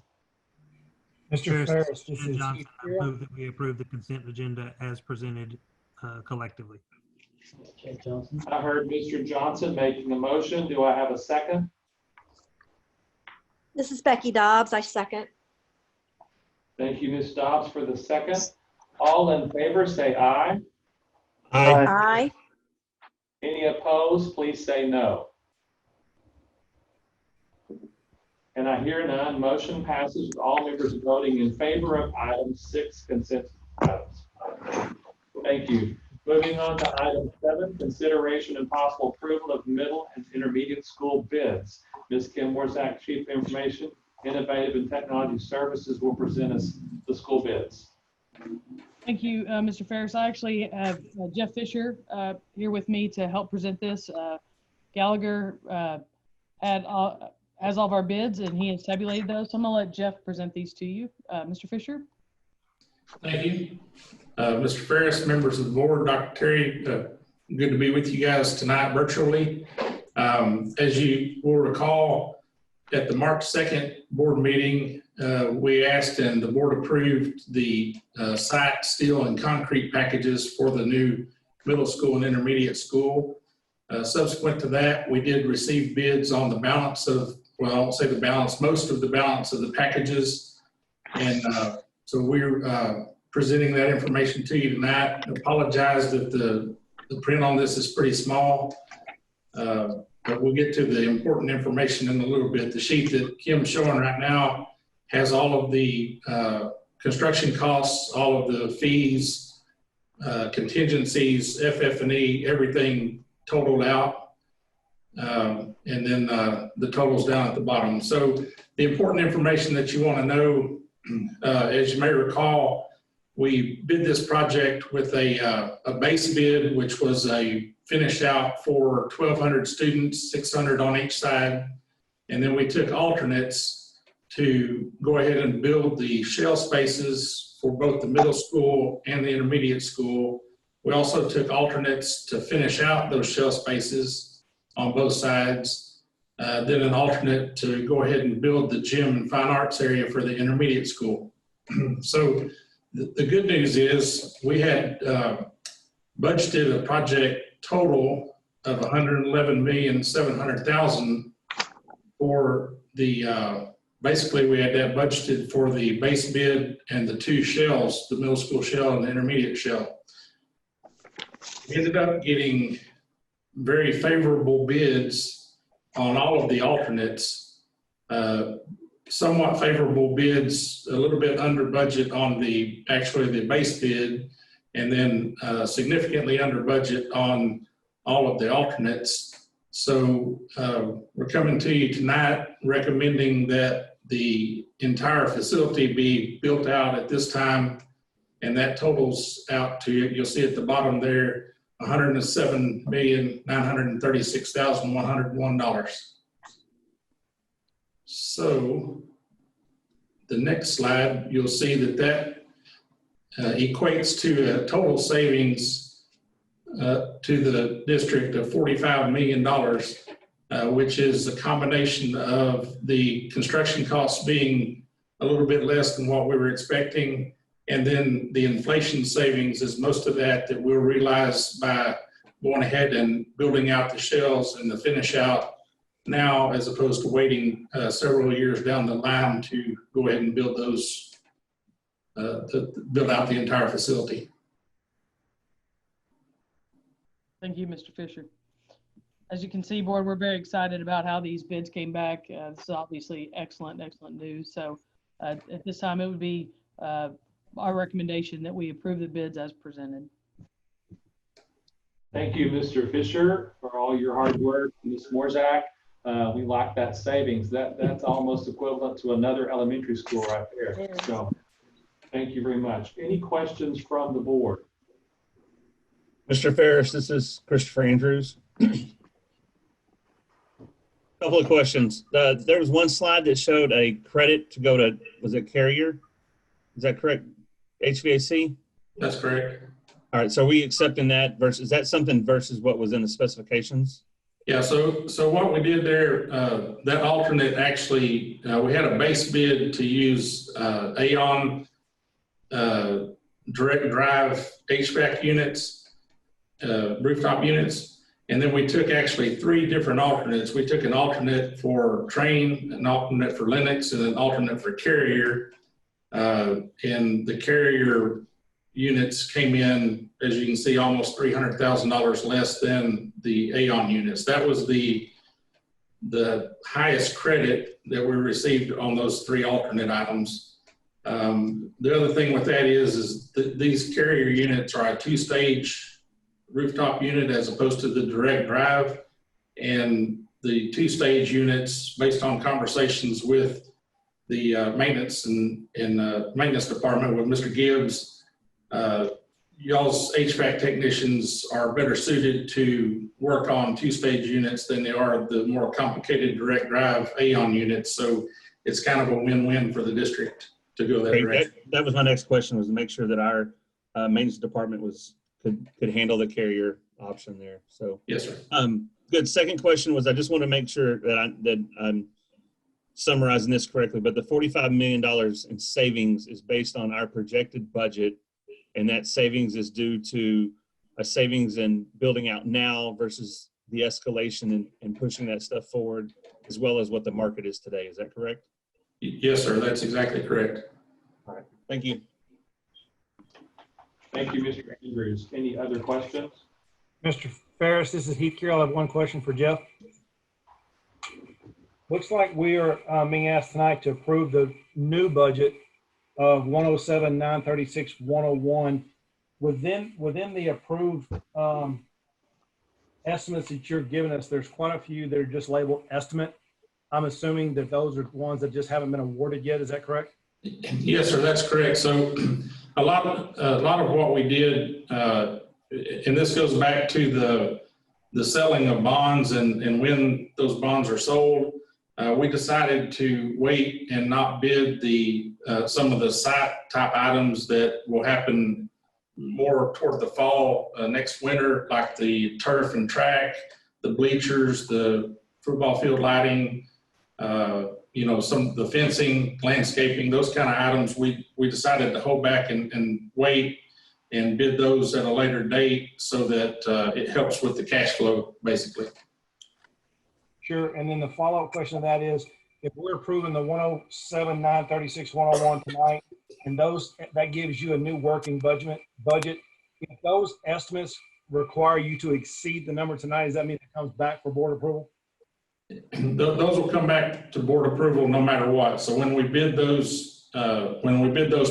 Mr. Ferris, this Ben is Johnson, I move that we approve the consent agenda as presented collectively. Kate Johnson. I heard Mr. Johnson making the motion. Do I have a second? This is Becky Dobbs. I second. Thank you, Ms. Dobbs, for the second. All in favor, say aye. Aye. Aye. Any opposed, please say no. And I hear none. Motion passes with all members voting in favor of item 6, consent items. Thank you. Moving on to item 7, consideration and possible approval of middle and intermediate school bids. Ms. Kim Warzak, Chief Information, Innovative and Technology Services, will present us the school bids. Thank you, Mr. Ferris. I actually have Jeff Fisher here with me to help present this. Gallagher has all of our bids, and he has tabulated those. So I'm going to let Jeff present these to you. Mr. Fisher? Thank you. Mr. Ferris, members of the board, Dr. Terry, good to be with you guys tonight virtually. As you will recall, at the March 2nd board meeting, we asked and the board approved the site, steel, and concrete packages for the new middle school and intermediate school. Subsequent to that, we did receive bids on the balance of, well, I won't say the balance, most of the balance of the packages. And so we're presenting that information to you tonight. I apologize that the print on this is pretty small. But we'll get to the important information in a little bit. The sheet that Kim's showing right now has all of the construction costs, all of the fees, contingencies, FF&E, everything totaled out. And then the totals down at the bottom. So the important information that you want to know, as you may recall, we bid this project with a base bid, which was a finish out for 1,200 students, 600 on each side. And then we took alternates to go ahead and build the shell spaces for both the middle school and the intermediate school. We also took alternates to finish out those shell spaces on both sides. Then an alternate to go ahead and build the gym and fine arts area for the intermediate school. So the good news is we had budgeted a project total of $111,700,000 for the, basically we had that budgeted for the base bid and the 2 shells, the middle school shell and the intermediate shell. We ended up getting very favorable bids on all of the alternates, somewhat favorable bids, a little bit under budget on the, actually the base bid, and then significantly under budget on all of the alternates. So we're coming to you tonight recommending that the entire facility be built out at this time, and that totals out to, you'll see at the bottom there, $107,936,101. So the next slide, you'll see that equates to a total savings to the district of $45 million, which is a combination of the construction costs being a little bit less than what we were expecting, and then the inflation savings is most of that we'll realize by going ahead and building out the shells and the finish out now, as opposed to waiting several years down the line to go ahead and build those, to build out the entire facility. Thank you, Mr. Fisher. As you can see, board, we're very excited about how these bids came back. This is obviously excellent news. So At this time, it would be our recommendation that we approve the bids as presented. Thank you, Mr. Fisher, for all your hard work. Ms. Morzak, we like that savings. That's almost equivalent to another elementary school right there. So thank you very much. Any questions from the board? Mr. Ferris, this is Christopher Andrews. Couple of questions. There was one slide that showed a credit to go to, was it Carrier? Is that correct? HVAC? That's correct. All right, so are we accepting that versus, is that something versus what was in the specifications? Yeah, so what we did there, that alternate actually, we had a base bid to use AON direct drive HVAC units, rooftop units. And then we took actually 3 different alternates. We took an alternate for Train, an alternate for Lennox, and an alternate for Carrier. And the Carrier units came in, as you can see, almost $300,000 less than the AON units. That was the highest credit that we received on those 3 alternate items. The other thing with that is that these Carrier units are a 2-stage rooftop unit as opposed to the direct drive, and the 2-stage units, based on conversations with the maintenance and maintenance department with Mr. Gibbs, y'all's HVAC technicians are better suited to work on 2-stage units than they are the more complicated direct drive AON units. So it's kind of a win-win for the district to go that direction. That was my next question, was to make sure that our maintenance department could handle the Carrier option there. So yes, sir. Good. Second question was, I just want to make sure that I'm summarizing this correctly, but the $45 million in savings is based on our projected budget, and that savings is due to a savings in building out now versus the escalation and pushing that stuff forward, as well as what the market is today. Is that correct? Yes, sir. That's exactly correct. All right. Thank you. Thank you, Mr. Andrews. Any other questions? Mr. Ferris, this is Heath Carroll. I have one question for Jeff. Looks like we are being asked tonight to approve the new budget of 107,936,101. Within the approved estimates that you're giving us, there's quite a few that are just labeled estimate. I'm assuming that those are ones that just haven't been awarded yet. Is that correct? Yes, sir. That's correct. So a lot of what we did, and this goes back to the selling of bonds and when those bonds are sold, we decided to wait and not bid some of the site type items that will happen more toward the fall next winter, like the turf and track, the bleachers, the football field lighting, some of the fencing, landscaping, those kind of items. We decided to hold back and wait and bid those at a later date so that it helps with the cash flow, basically. Sure. And then the follow-up question of that is, if we're approving the 107,936,101 tonight, and that gives you a new working budget, if those estimates require you to exceed the number tonight, does that mean it comes back for board approval? Those will come back to board approval no matter what. So when we bid those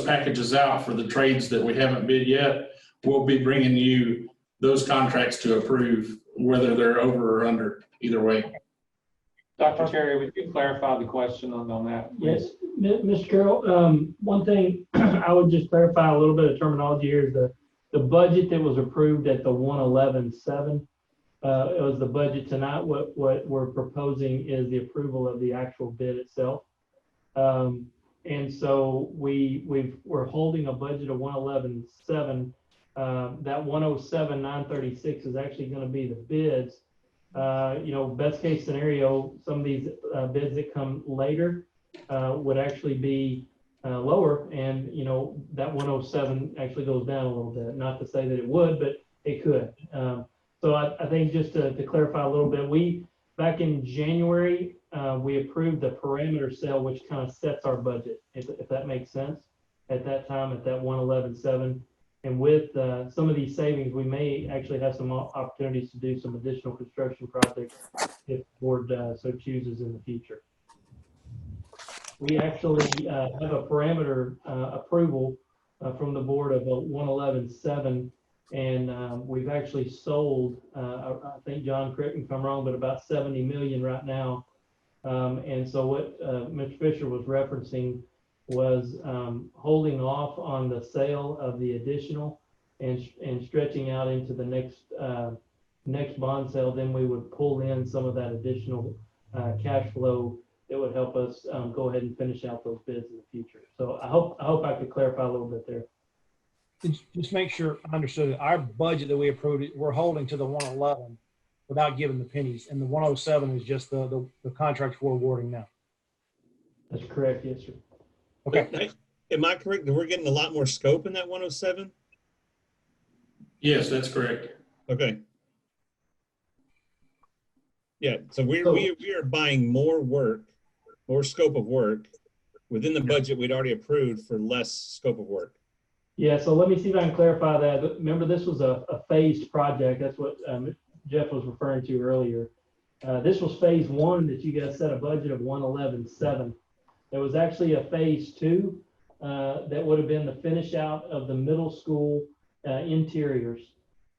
packages out for the trades that we haven't bid yet, we'll be bringing you those contracts to approve, whether they're over or under, either way. Dr. Terry, would you clarify the question on that? Yes, Mr. Carroll, one thing I would just clarify a little bit of terminology here is the budget that was approved at the 111.7. It was the budget tonight. What we're proposing is the approval of the actual bid itself. And so we're holding a budget of 111.7. That 107,936 is actually going to be the bids. Best case scenario, some of these bids that come later would actually be lower, and that 107 actually goes down a little bit. Not to say that it would, but it could. So I think just to clarify a little bit, back in January, we approved the parameter sale, which kind of sets our budget, if that makes sense, at that time, at that 111.7. And with some of these savings, we may actually have some opportunities to do some additional construction projects if the board so chooses in the future. we actually have a parameter approval from the board of 111.7, and we've actually sold, I think, John, correct me if I'm wrong, but about 70 million right now. And so what Mr. Fisher was referencing was holding off on the sale of the additional and stretching out into the next bond sale. Then we would pull in some of that additional cash flow that would help us go ahead and finish out those bids in the future. So I hope I could clarify a little bit there. Just make sure I understood it. Our budget that we approved, we're holding to the 111 without giving the pennies, and the 107 is just the contract we're awarding now. That's correct, yes, sir. Okay. Am I correct that we're getting a lot more scope in that 107? Yes, that's correct. Okay. Yeah, so we are buying more work, more scope of work within the budget we'd already approved for less scope of work. Yeah, so let me see if I can clarify that. Remember, this was a phased project. That's what Jeff was referring to earlier. This was phase 1 that you guys set a budget of 111.7. There was actually a phase 2 that would have been the finish out of the middle school interiors.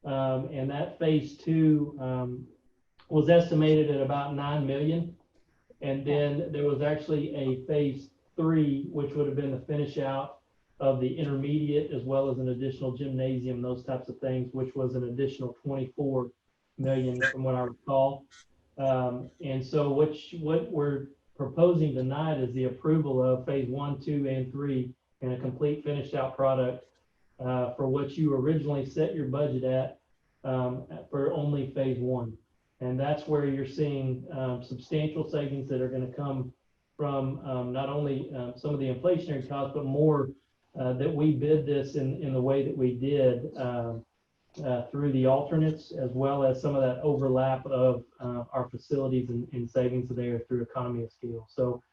And that phase 2 was estimated at about 9 million. And then there was actually a phase 3, which would have been the finish out of the intermediate, as well as an additional gymnasium, those types of things, which was an additional 24 million from what I recall. And so what we're proposing tonight is the approval of phase 1, 2, and 3 and a complete finished out product for what you originally set your budget at for only phase 1. And that's where you're seeing substantial savings that are going to come from not only some of the inflationary costs, but more that we bid this in the way that we did through the alternates, as well as some of that overlap of our facilities and savings there through economy of scale. So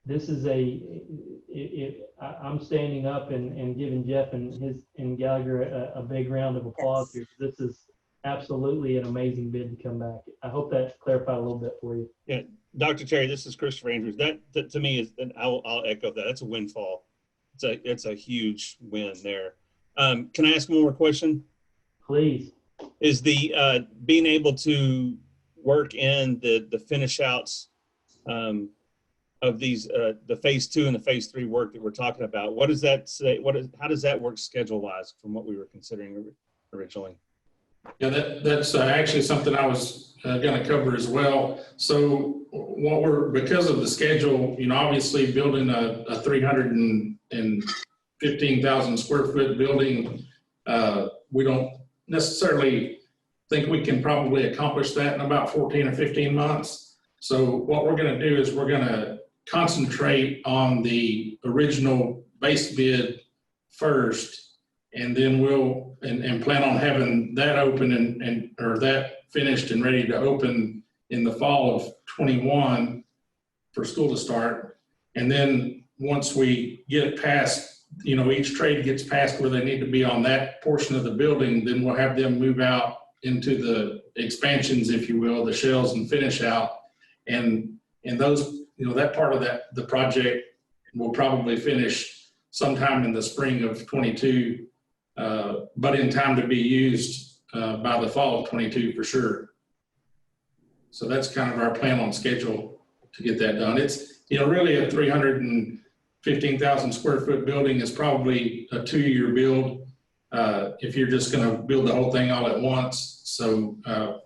this is I'm standing up and giving Jeff and Gallagher a big round of applause here. This is absolutely an amazing bid to come back. I hope that clarified a little bit for you. Yeah, Dr. Terry, this is Christopher Andrews. That to me is, and I'll echo that. That's a windfall. It's a huge win there. Can I ask one more question? Please. Is the being able to work in the finish outs of these the phase 2 and the phase 3 work that we're talking about? What does that say? How does that work schedule wise from what we were considering originally? Yeah, that's actually something I was going to cover as well. So because of the schedule, obviously building a 315,000 square foot building, we don't necessarily think we can probably accomplish that in about 14 or 15 months. So what we're going to do is we're going to concentrate on the original base bid first, and then we'll and plan on having that open or that finished and ready to open in the fall of 21 for school to start. And then once we get past, each trade gets past where they need to be on that portion of the building, then we'll have them move out into the expansions, if you will, the shells and finish out. And those, that part of the project will probably finish sometime in the spring of 22, but in time to be used by the fall of 22 for sure. So that's kind of our plan on schedule to get that done. It's, really a 315,000 square foot building is probably a 2-year build if you're just going to build the whole thing all at once. So,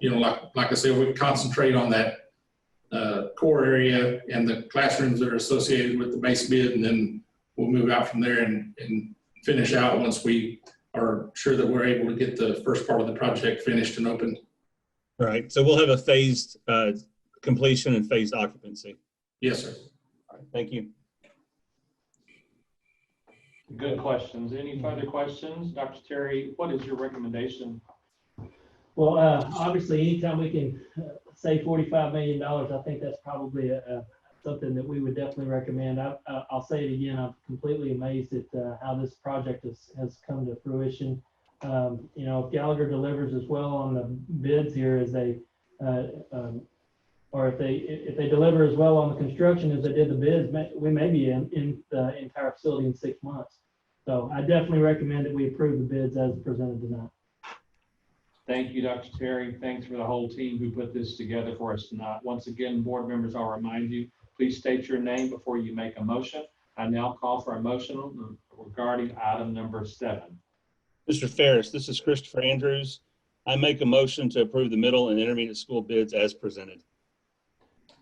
like I said, we concentrate on that core area and the classrooms that are associated with the base bid, and then we'll move out from there and finish out once we are sure that we're able to get the first part of the project finished and opened. All right, so we'll have a phased completion and phased occupancy. Yes, sir. All right, thank you. Good questions. Any further questions? Dr. Terry, what is your recommendation? Well, obviously, anytime we can save $45 million, I think that's probably something that we would definitely recommend. I'll say it again, I'm completely amazed at how this project has come to fruition. If Gallagher delivers as well on the bids here as they or if they deliver as well on the construction as they did the bids, we may be in the entire facility in 6 months. So I definitely recommend that we approve the bids as presented tonight. Thank you, Dr. Terry. Thanks for the whole team who put this together for us tonight. Once again, board members, I'll remind you, please state your name before you make a motion. I now call for a motion regarding item number 7. Mr. Ferris, this is Christopher Andrews. I make a motion to approve the middle and intermediate school bids as presented.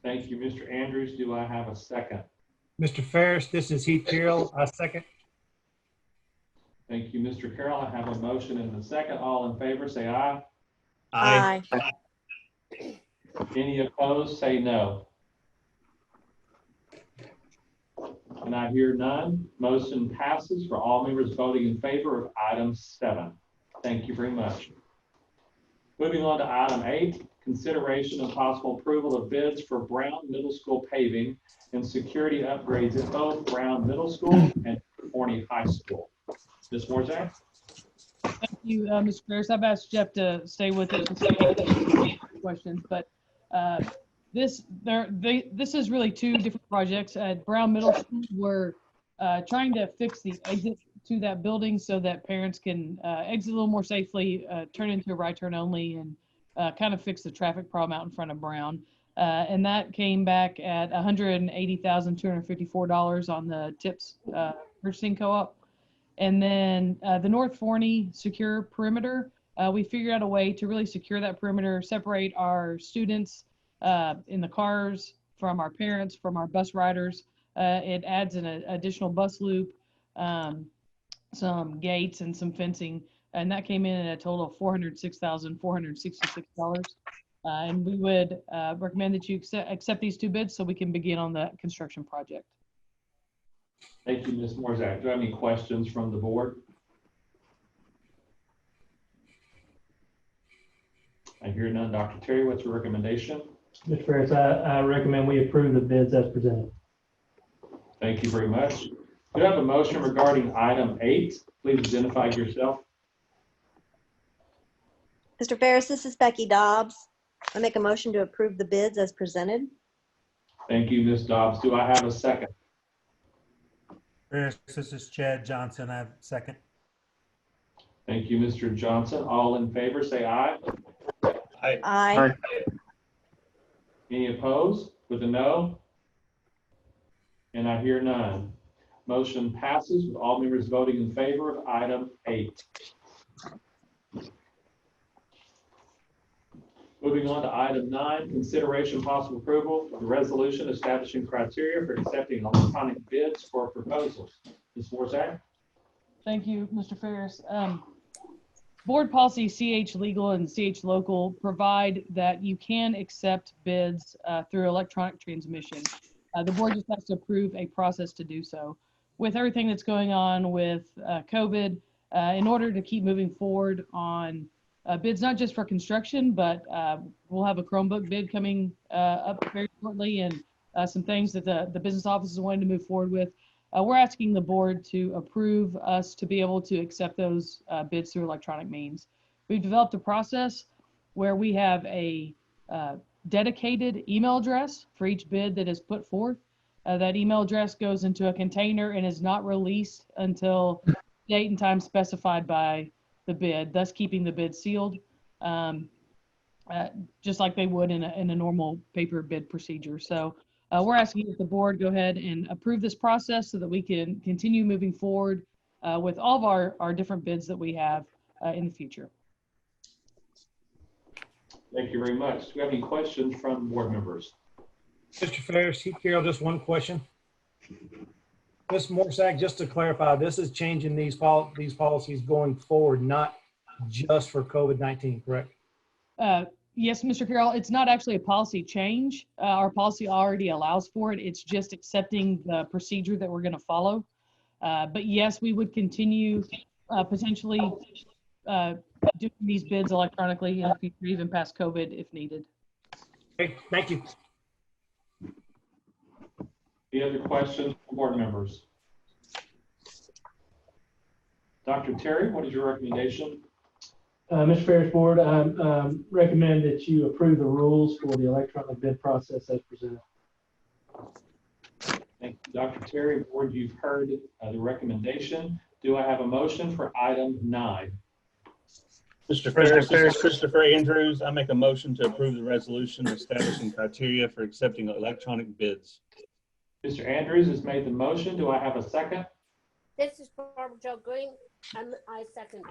Thank you, Mr. Andrews. Do I have a second? Mr. Ferris, this is Heath Carroll. I second. Thank you, Mr. Carroll. I have a motion and a second. All in favor, say aye. Aye. Any opposed, say no. And I hear none. Motion passes for all members voting in favor of item 7. Thank you very much. Moving on to item 8, consideration and possible approval of bids for Brown Middle School paving and security upgrades at both Brown Middle School and Forney High School. Ms. Morzak? Thank you, Mr. Ferris. I've asked Jeff to stay with it for questions, but this is really 2 different projects. At Brown Middle School, we're trying to fix the exit to that building so that parents can exit a little more safely, turn into a right turn only, and kind of fix the traffic problem out in front of Brown. And that came back at $180,254 on the TIPS purchasing co-op. And then the North Forney secure perimeter, we figured out a way to really secure that perimeter, separate our students in the cars from our parents, from our bus riders. It adds an additional bus loop, some gates, and some fencing. And that came in at a total of $406,466. And we would recommend that you accept these 2 bids so we can begin on the construction project. Thank you, Ms. Morzak. Do you have any questions from the board? I hear none. Dr. Terry, what's your recommendation? Mr. Ferris, I recommend we approve the bids as presented. Thank you very much. Do you have a motion regarding item 8? Please identify yourself. Mr. Ferris, this is Becky Dobbs. I make a motion to approve the bids as presented. Thank you, Ms. Dobbs. Do I have a second? Ferris, this is Chad Johnson. I have second. Thank you, Mr. Johnson. All in favor, say aye. Aye. Aye. Any opposed with a no? And I hear none. Motion passes with all members voting in favor of item 8. Moving on to item 9, consideration possible approval of the resolution establishing criteria for accepting electronic bids for proposals. Ms. Morzak? Thank you, Mr. Ferris. Board policy CH Legal and CH Local provide that you can accept bids through electronic transmission. The board just has to approve a process to do so. With everything that's going on with COVID, in order to keep moving forward on bids, not just for construction, but we'll have a Chromebook bid coming up very shortly, and some things that the business offices wanted to move forward with. We're asking the board to approve us to be able to accept those bids through electronic means. We've developed a process where we have a dedicated email address for each bid that is put forth. That email address goes into a container and is not released until date and time specified by the bid, thus keeping the bid sealed, just like they would in a normal paper bid procedure. So we're asking that the board go ahead and approve this process so that we can continue moving forward with all of our different bids that we have in the future. Thank you very much. Do we have any questions from board members? Mr. Ferris, Heath Carroll, just one question. Ms. Morzak, just to clarify, this is changing these policies going forward, not just for COVID-19, correct? Yes, Mr. Carroll, it's not actually a policy change. Our policy already allows for it. It's just accepting the procedure that we're going to follow. But yes, we would continue potentially doing these bids electronically in the future, even past COVID if needed. Okay, thank you. Any other questions from board members? Dr. Terry, what is your recommendation? Mr. Ferris, Board, I recommend that you approve the rules for the electronic bid process as presented. Thank you, Dr. Terry. Board, you've heard the recommendation. Do I have a motion for item 9? Mr. Ferris, this is Christopher Andrews. I make a motion to approve the resolution establishing criteria for accepting electronic bids. Mr. Andrews has made the motion. Do I have a second? This is Barbara Jo Green. I second.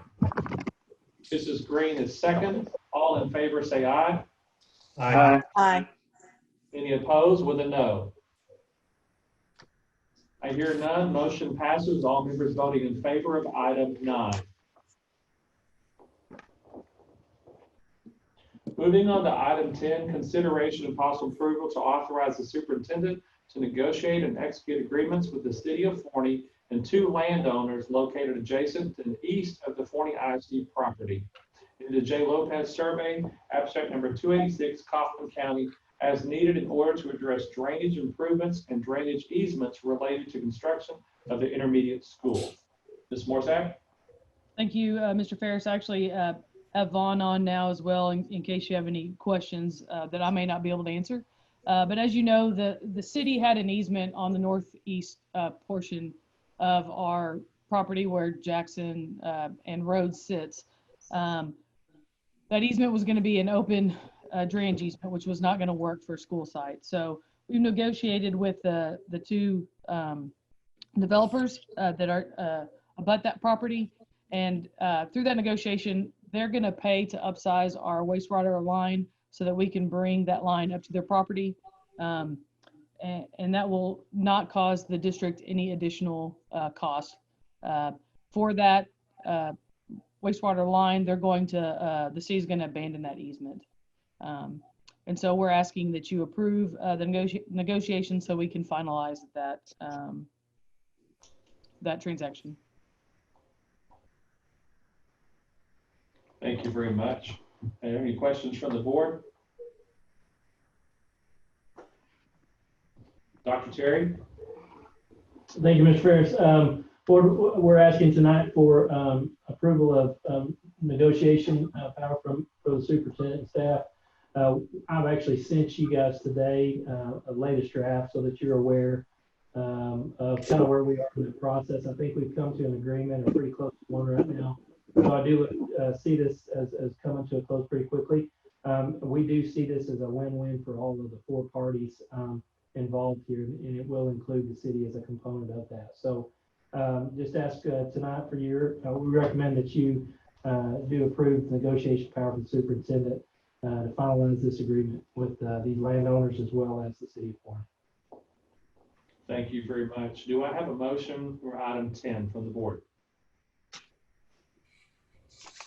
Mrs. Green is second. All in favor say aye. Aye. Aye. Any opposed with a no? I hear none. Motion passes. All members voting in favor of item 9. Moving on to item 10, consideration and possible approval to authorize the superintendent to negotiate and execute agreements with the city of Forney and 2 landowners located adjacent and east of the Forney ISD property. In the J. Lopez survey, abstract number 286, Kaufman County, as needed in order to address drainage improvements and drainage easements related to construction of the intermediate school. Ms. Morzak? Thank you, Mr. Ferris. Actually, have Vaughn on now as well in case you have any questions that I may not be able to answer. But as you know, the city had an easement on the northeast portion of our property where Jackson and Rhodes sits. That easement was going to be an open drainage easement, which was not going to work for a school site. So we've negotiated with the 2 developers that are abut that property. And through that negotiation, they're going to pay to upsize our wastewater line so that we can bring that line up to their property. And that will not cause the district any additional cost. For that wastewater line, they're going to, the city's going to abandon that easement. And so we're asking that you approve the negotiation so we can finalize that, that transaction. Thank you very much. Are there any questions from the board? Dr. Terry? Thank you, Mr. Ferris. Board, we're asking tonight for approval of negotiation power for the superintendent and staff. I've actually sent you guys today a latest draft so that you're aware of kind of where we are in the process. I think we've come to an agreement or pretty close to one right now. So I do see this as coming to a close pretty quickly. We do see this as a win-win for all of the 4 parties involved here, and it will include the city as a component of that. So just ask tonight for your, we recommend that you do approve the negotiation power for the superintendent to finalize this agreement with these landowners as well as the city of Forney. Thank you very much. Do I have a motion for item 10 from the board?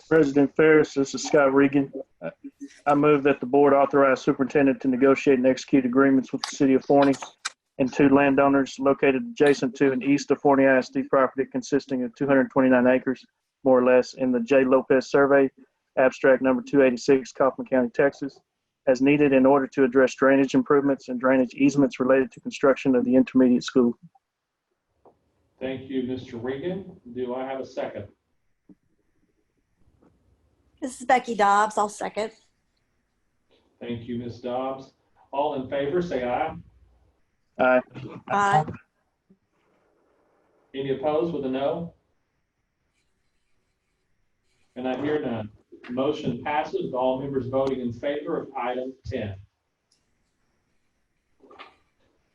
President Ferris, this is Scott Regan. I move that the board authorize superintendent to negotiate and execute agreements with the city of Forney and 2 landowners located adjacent to and east of Forney ISD property consisting of 229 acres, more or less, in the J. Lopez survey, abstract number 286, Kaufman County, Texas, as needed in order to address drainage improvements and drainage easements related to construction of the intermediate school. Thank you, Mr. Regan. Do I have a second? This is Becky Dobbs. I'll second. Thank you, Ms. Dobbs. All in favor, say aye. Aye. Aye. Any opposed with a no? And I hear none. Motion passes with all members voting in favor of item 10.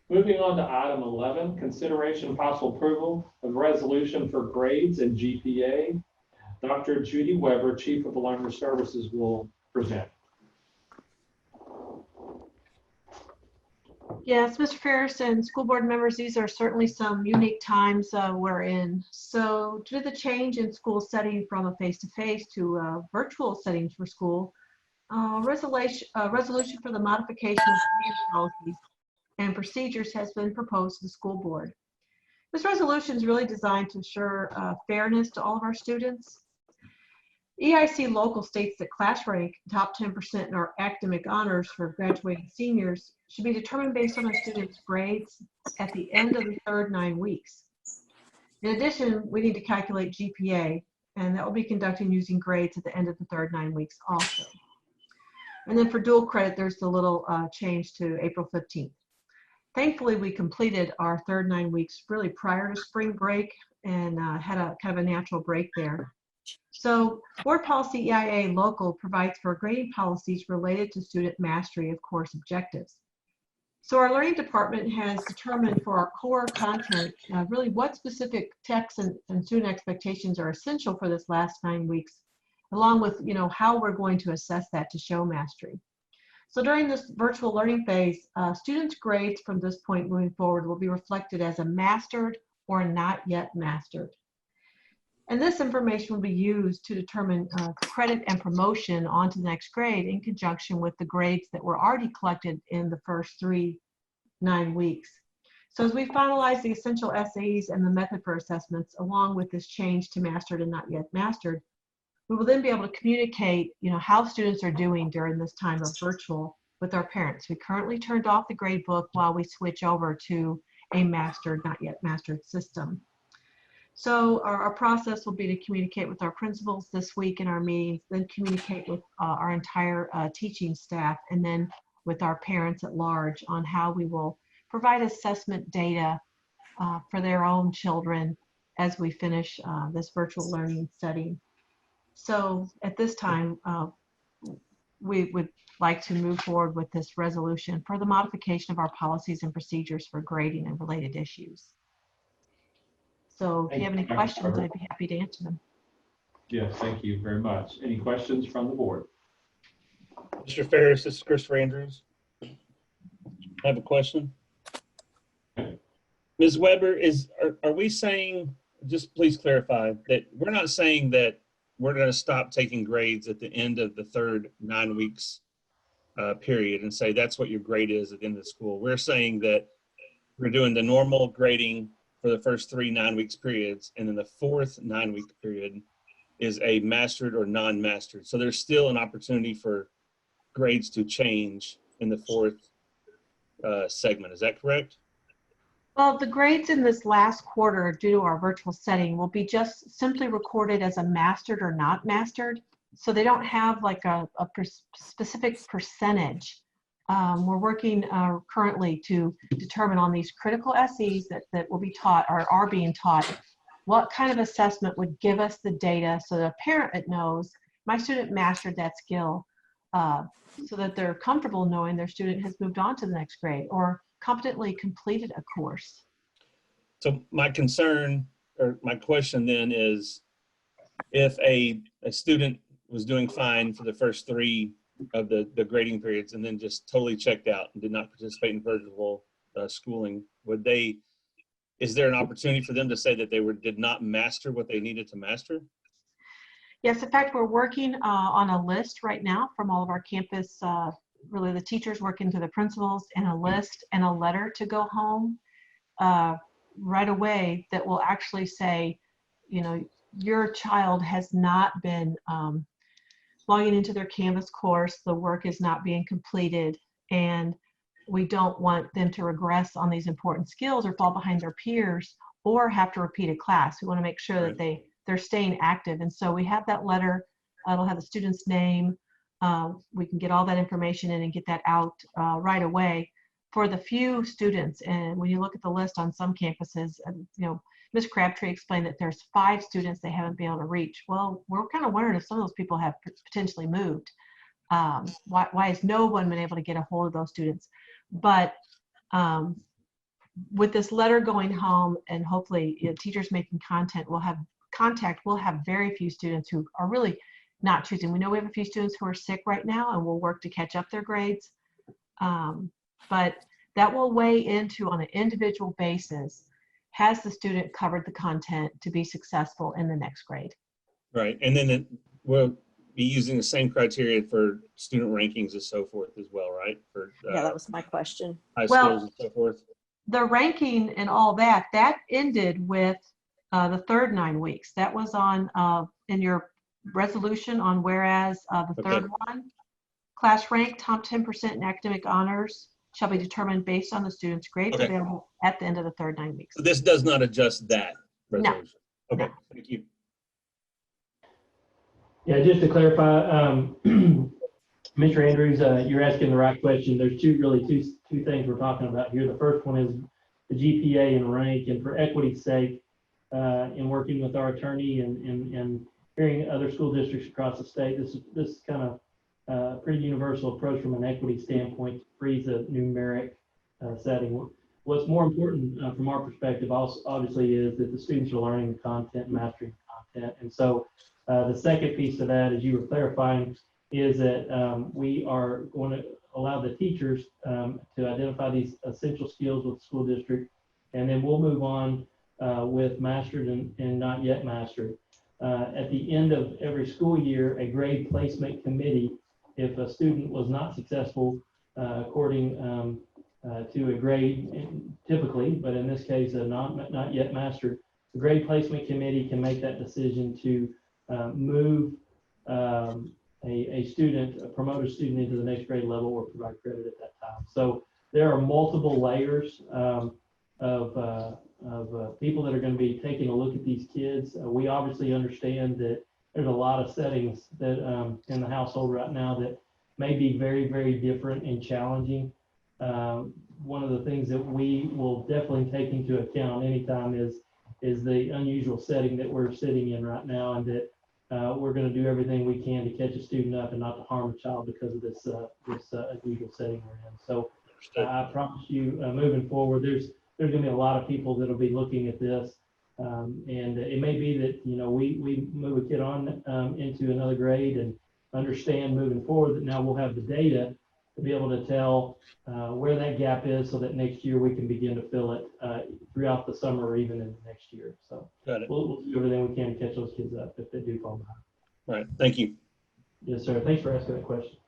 Moving on to item 11, consideration and possible approval of resolution for grades and GPA. Dr. Judy Weber, Chief of Learner Services, will present. Yes, Mr. Ferris and school board members, these are certainly some unique times we're in. So due to the change in school setting from a face-to-face to a virtual setting for school, resolution for the modification of policies and procedures has been proposed to the school board. This resolution is really designed to ensure fairness to all of our students. EIC local states that class rank, top 10% in our academic honors for graduating seniors, should be determined based on a student's grades at the end of the third 9 weeks. In addition, we need to calculate GPA, and that will be conducted using grades at the end of the third 9 weeks also. And then for dual credit, there's the little change to April 15th. Thankfully, we completed our third 9 weeks really prior to spring break and had a kind of a natural break there. So Board Policy EIA Local provides for grading policies related to student mastery of course objectives. So our learning department has determined for our core content really what specific texts and student expectations are essential for this last 9 weeks, along with how we're going to assess that to show mastery. So during this virtual learning phase, students' grades from this point moving forward will be reflected as a mastered or not yet mastered. And this information will be used to determine credit and promotion onto the next grade in conjunction with the grades that were already collected in the first 9 weeks. So as we finalize the essential essays and the method for assessments, along with this change to mastered and not yet mastered, we will then be able to communicate, how students are doing during this time of virtual with our parents. We currently turned off the grade book while we switch over to a mastered, not yet mastered system. So our process will be to communicate with our principals this week in our meetings, then communicate with our entire teaching staff, and then with our parents at large on how we will provide assessment data for their own children as we finish this virtual learning setting. So at this time, we would like to move forward with this resolution for the modification of our policies and procedures for grading and related issues. So if you have any questions, I'd be happy to answer them. Yes, thank you very much. Any questions from the board? Mr. Ferris, this is Christopher Andrews. I have a question. Ms. Weber, are we saying, just please clarify, that we're not saying that we're going to stop taking grades at the end of the third 9 weeks period and say that's what your grade is at the end of the school. We're saying that we're doing the normal grading for the first 3 9 weeks periods, and then the fourth 9 week period is a mastered or non-mastered. So there's still an opportunity for grades to change in the fourth segment. Is that correct? Well, the grades in this last quarter due to our virtual setting will be just simply recorded as a mastered or not mastered. So they don't have like a specific percentage. We're working currently to determine on these critical SEs that will be taught or are being taught, what kind of assessment would give us the data so the parent knows my student mastered that skill, so that they're comfortable knowing their student has moved on to the next grade or competently completed a course. So my concern or my question then is, if a student was doing fine for the first 3 of the grading periods and then just totally checked out and did not participate in virtual schooling, is there an opportunity for them to say that they did not master what they needed to master? Yes, in fact, we're working on a list right now from all of our campus, really the teachers working to the principals, and a list and a letter to go home right away that will actually say, your child has not been logging into their Canvas course, the work is not being completed, and we don't want them to regress on these important skills or fall behind their peers or have to repeat a class. We want to make sure that they're staying active. And so we have that letter, it'll have the student's name. We can get all that information in and get that out right away for the few students. And when you look at the list on some campuses, Ms. Crabtree explained that there's 5 students they haven't been able to reach. Well, we're kind of wondering if some of those people have potentially moved. Why has no one been able to get a hold of those students? But with this letter going home and hopefully teachers making contact, we'll have very few students who are really not choosing. We know we have a few students who are sick right now and we'll work to catch up their grades. But that will weigh into, on an individual basis, has the student covered the content to be successful in the next grade? Right, and then we'll be using the same criteria for student rankings and so forth as well, right? For Yeah, that was my question. high schools and so forth. The ranking and all that ended with the third 9 weeks. That was on in your resolution on whereas the third one, class rank top 10% in academic honors shall be determined based on the student's grades available at the end of the third 9 weeks. So this does not adjust that resolution. No. Okay, No. thank you. Yeah, just to clarify, Mr. Andrews, you're asking the right question. There's two things we're talking about here. The first one is the GPA and rank, and for equity's sake, in working with our attorney and hearing other school districts across the state, this is kind of pretty universal approach from an equity standpoint to freeze a numeric setting. What's more important from our perspective also obviously is that the students are learning the content, mastering the content. And so the second piece of that, as you were clarifying, is that we are going to allow the teachers to identify these essential skills with the school district, and then we'll move on with mastered and not yet mastered. At the end of every school year, a grade placement committee, if a student was not successful according to a grade typically, but in this case, not yet mastered, the grade placement committee can make that decision to move a student, promote a student into the next grade level or provide credit at that time. So there are multiple layers of people that are going to be taking a look at these kids. We obviously understand that there's a lot of settings that in the household right now that may be very, very different and challenging. One of the things that we will definitely take into account anytime is the unusual setting that we're sitting in right now, and that we're going to do everything we can to catch a student up and not to harm a child because of this unusual setting we're in. So I promise you, moving forward, there's going to be a lot of people that will be looking at this, and it may be that we move a kid on into another grade and understand moving forward that now we'll have the data to be able to tell where that gap is, so that next year we can begin to fill it throughout the summer or even in the next year. So we'll do everything we can to catch those kids up if they do fall behind. All right, thank you. Yes, sir. Thanks for asking that question.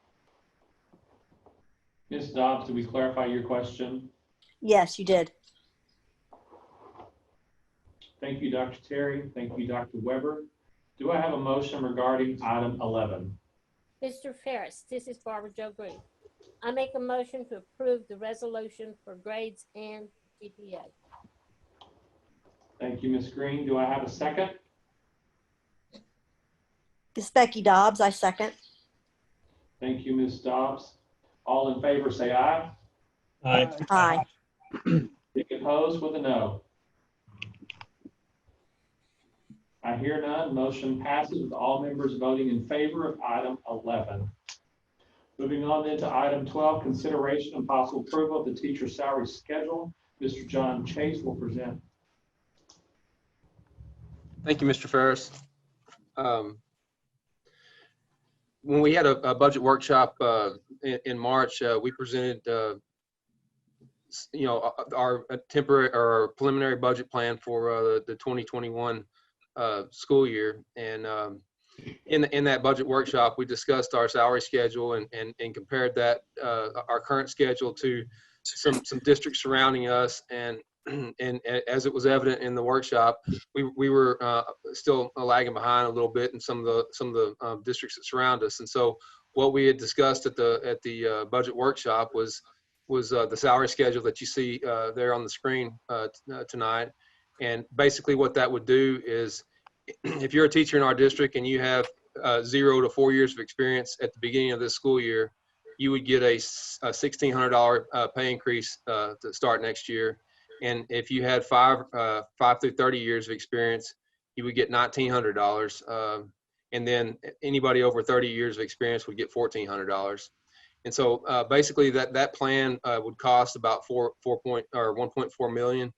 Ms. Dobbs, did we clarify your question? Yes, you did. Thank you, Dr. Terry. Thank you, Dr. Weber. Do I have a motion regarding item 11? Mr. Ferris, this is Barbara Jo Green. I make a motion to approve the resolution for grades and GPA. Thank you, Ms. Green. Do I have a second? This is Becky Dobbs. I second. Thank you, Ms. Dobbs. All in favor say aye. Aye. Aye. Any opposed with a no? I hear none. Motion passes with all members voting in favor of item 11. Moving on then to item 12, consideration and possible approval of the teacher salary schedule. Mr. John Chase will present. Thank you, Mr. Ferris. When we had a budget workshop in March, we presented, our temporary or preliminary budget plan for the 2021 school year, and in that budget workshop, we discussed our salary schedule and compared that our current schedule to some districts surrounding us, and as it was evident in the workshop, we were still lagging behind a little bit in some of the districts that surround us. And so what we had discussed at the budget workshop was the salary schedule that you see there on the screen tonight. And basically what that would do is, if you're a teacher in our district and you have 0 to 4 years of experience at the beginning of this school year, you would get a $1,600 pay increase to start next year. And if you had 5 through 30 years of experience, you would get $1,900. And then anybody over 30 years of experience would get $1,400. And so basically that plan would cost about $1.4 million.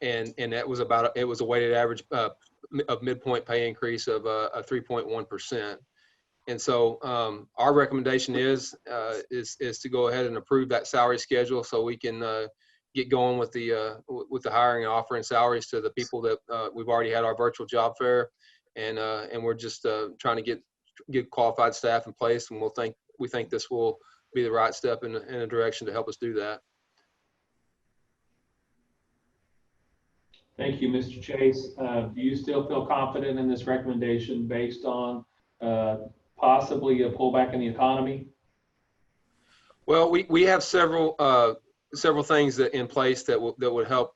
And that was it was a weighted average of midpoint pay increase of a 3.1%. And so our recommendation is to go ahead and approve that salary schedule so we can get going with the hiring and offering salaries to the people that we've already had our virtual job fair, and we're just trying to get qualified staff in place, and we think this will be the right step in a direction to help us do that. Thank you, Mr. Chase. Do you still feel confident in this recommendation based on possibly a pullback in the economy? Well, we have several things that in place that would help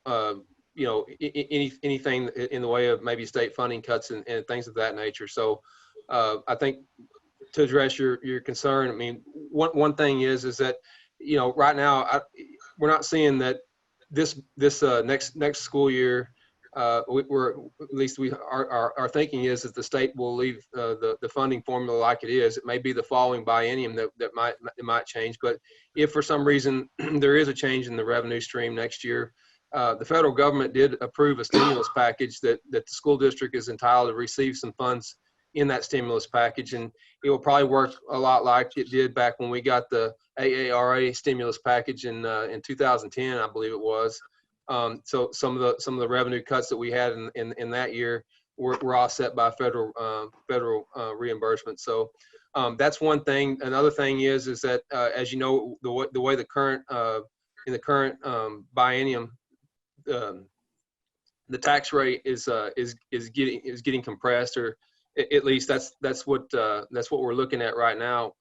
anything in the way of maybe state funding cuts and things of that nature. So I think to address your concern, I mean, one thing is that, right now we're not seeing that this next school year, we're at least our thinking is that the state will leave the funding formula like it is. It may be the following biennium that might change, but if for some reason there is a change in the revenue stream next year, the federal government did approve a stimulus package that the school district is entitled to receive some funds in that stimulus package, and it will probably work a lot like it did back when we got the AARA stimulus package in 2010, I believe it was. So some of the revenue cuts that we had in that year were offset by federal reimbursement. So that's one thing. Another thing is that as you know, the way the current in the current biennium, the tax rate is getting compressed, or at least that's what we're looking at right now.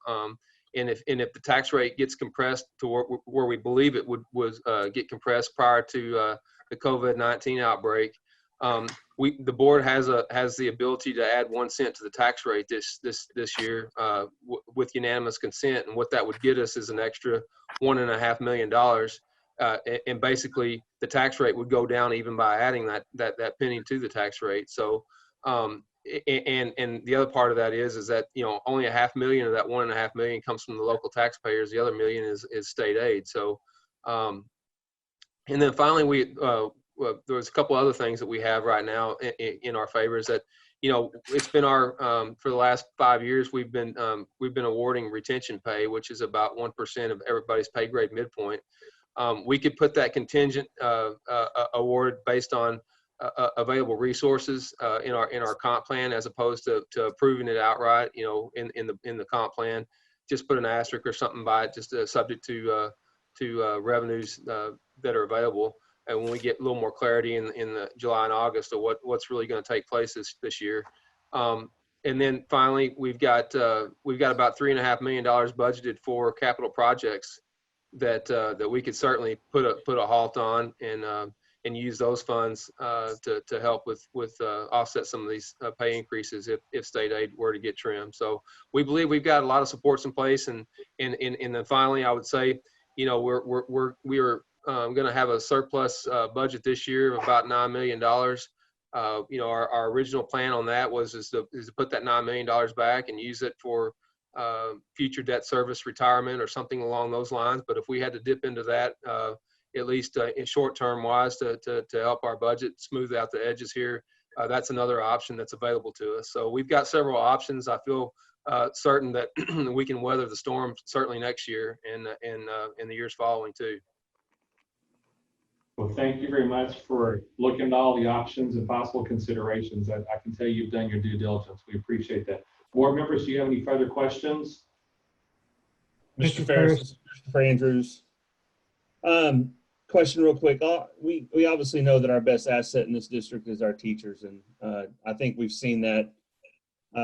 And if the tax rate gets compressed to where we believe it would get compressed prior to the COVID-19 outbreak, the board has the ability to add 1 cent to the tax rate this year with unanimous consent, and what that would get us is an extra $1.5 million. And basically, the tax rate would go down even by adding that penny to the tax rate. So. And the other part of that is that only $500,000 of that $1.5 million comes from the local taxpayers. The other $1 million is state aid. So, and then finally, there's a couple other things that we have right now in our favor. Is that it's been our for the last 5 years we've been awarding retention pay, which is about 1% of everybody's pay grade midpoint. We could put that contingent award based on available resources in our comp plan, as opposed to approving it outright, in the comp plan. Just put an asterisk or something by it, just subject to revenues that are available. And when we get a little more clarity in the July and August of what's really going to take place this year. And then finally, we've got about $3.5 million budgeted for capital projects that we could certainly put a halt on and use those funds to help with offset some of these pay increases if state aid were to get trimmed. So we believe we've got a lot of supports in place, and then finally, I would say, we're going to have a surplus budget this year of about $9 million. Our original plan on that was to put that $9 million back and use it for future debt service retirement or something along those lines. But if we had to dip into that, at least in short-term wise, to help our budget smooth out the edges here, that's another option that's available to us. So we've got several options. I feel certain that we can weather the storm certainly next year and the years following too. Well, thank you very much for looking at all the options and possible considerations. I can tell you've done your due diligence. We appreciate that. Board members, do you have any further questions? Mr. Ferris, Mr. Andrews. Question real quick. We obviously know that our best asset in this district is our teachers. And I think we've seen that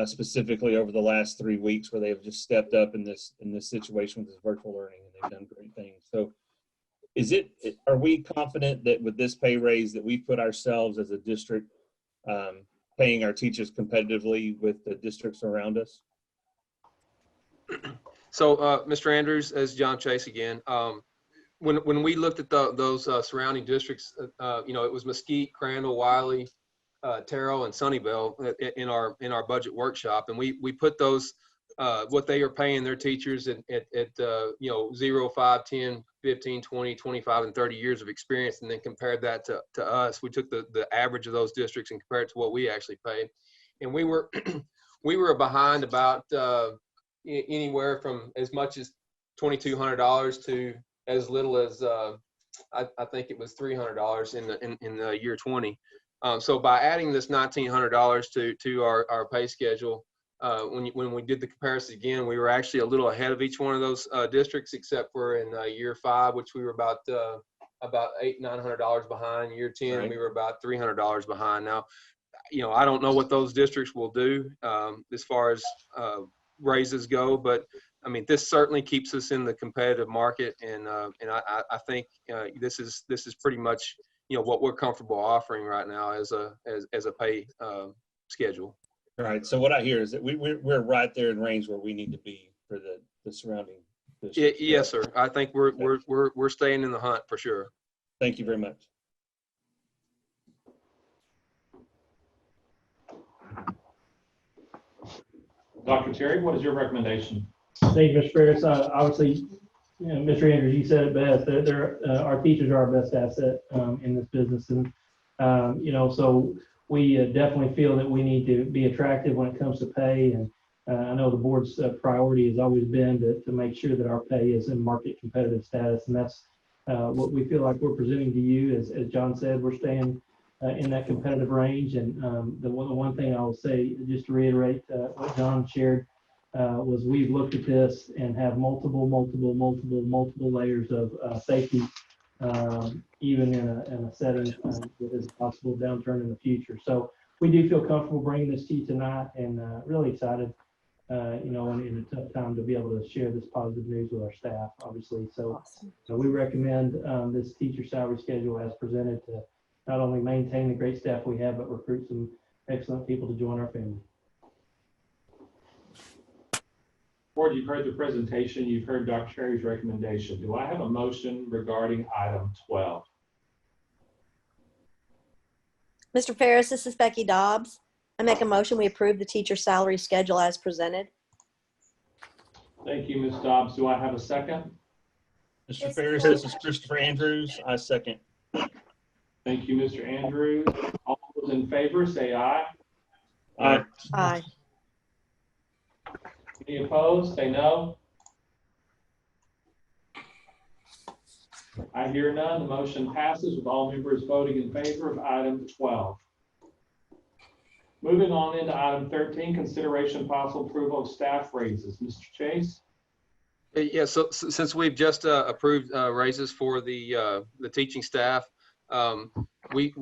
specifically over the last 3 weeks, where they've just stepped up in this situation with this virtual learning, and they've done great things. So are we confident that with this pay raise that we put ourselves as a district paying our teachers competitively with the districts around us? So, Mr. Andrews, as John Chase again, when we looked at those surrounding districts, it was Mesquite, Crandall, Wiley, Terrell, and Sunnyvale in our budget workshop, and we put those what they are paying their teachers at 0, 5, 10, 15, 20, 25, and 30 years of experience, and then compared that to us. We took the average of those districts and compared it to what we actually paid, and we were behind about anywhere from as much as $2,200 to as little as I think it was $300 in the year 20. So by adding this $1,900 to our pay schedule, when we did the comparison again, we were actually a little ahead of each one of those districts, except for in year 5, which we were about $800-900 behind. Year 10, right, we were about $300 behind. Now, I don't know what those districts will do as far as raises go, but I mean, this certainly keeps us in the competitive market, and I think this is pretty much what we're comfortable offering right now as a pay schedule. Right. So what I hear is that we're right there in range where we need to be for the surrounding districts. Yes, sir. I think we're staying in the hunt for sure. Thank you very much. Dr. Terry, what is your recommendation? Thank you, Mr. Ferris. Obviously, Mr. Andrews, you said it best. Our teachers are our best asset in this business, and so we definitely feel that we need to be attractive when it comes to pay. And I know the board's priority has always been to make sure that our pay is in market competitive status, and that's what we feel like we're presenting to you. As John said, we're staying in that competitive range. And the one thing I will say, just to reiterate what John shared, was we've looked at this and have multiple layers of safety, even in a setting that is a possible downturn in the future. So we do feel comfortable bringing this to you tonight, and really excited, in a tough time to be able to share this positive news with our staff, obviously. So we recommend this teacher salary schedule as presented to not only maintain the great staff we have, but recruit some excellent people to join our family. Board, you've heard the presentation. You've heard Dr. Terry's recommendation. Do I have a motion regarding item 12? Mr. Ferris, this is Becky Dobbs. I make a motion we approve the teacher salary schedule as presented. Thank you, Ms. Dobbs. Do I have a second? Mr. Ferris, this is Christopher Andrews. I second. Thank you, Mr. Andrews. All those in favor say aye. Aye. Aye. Any opposed, say no. I hear none. The motion passes with all members voting in favor of item 12. Moving on into item 13, consideration possible approval of staff raises. Mr. Chase? Yeah, so since we've just approved raises for the teaching staff, we're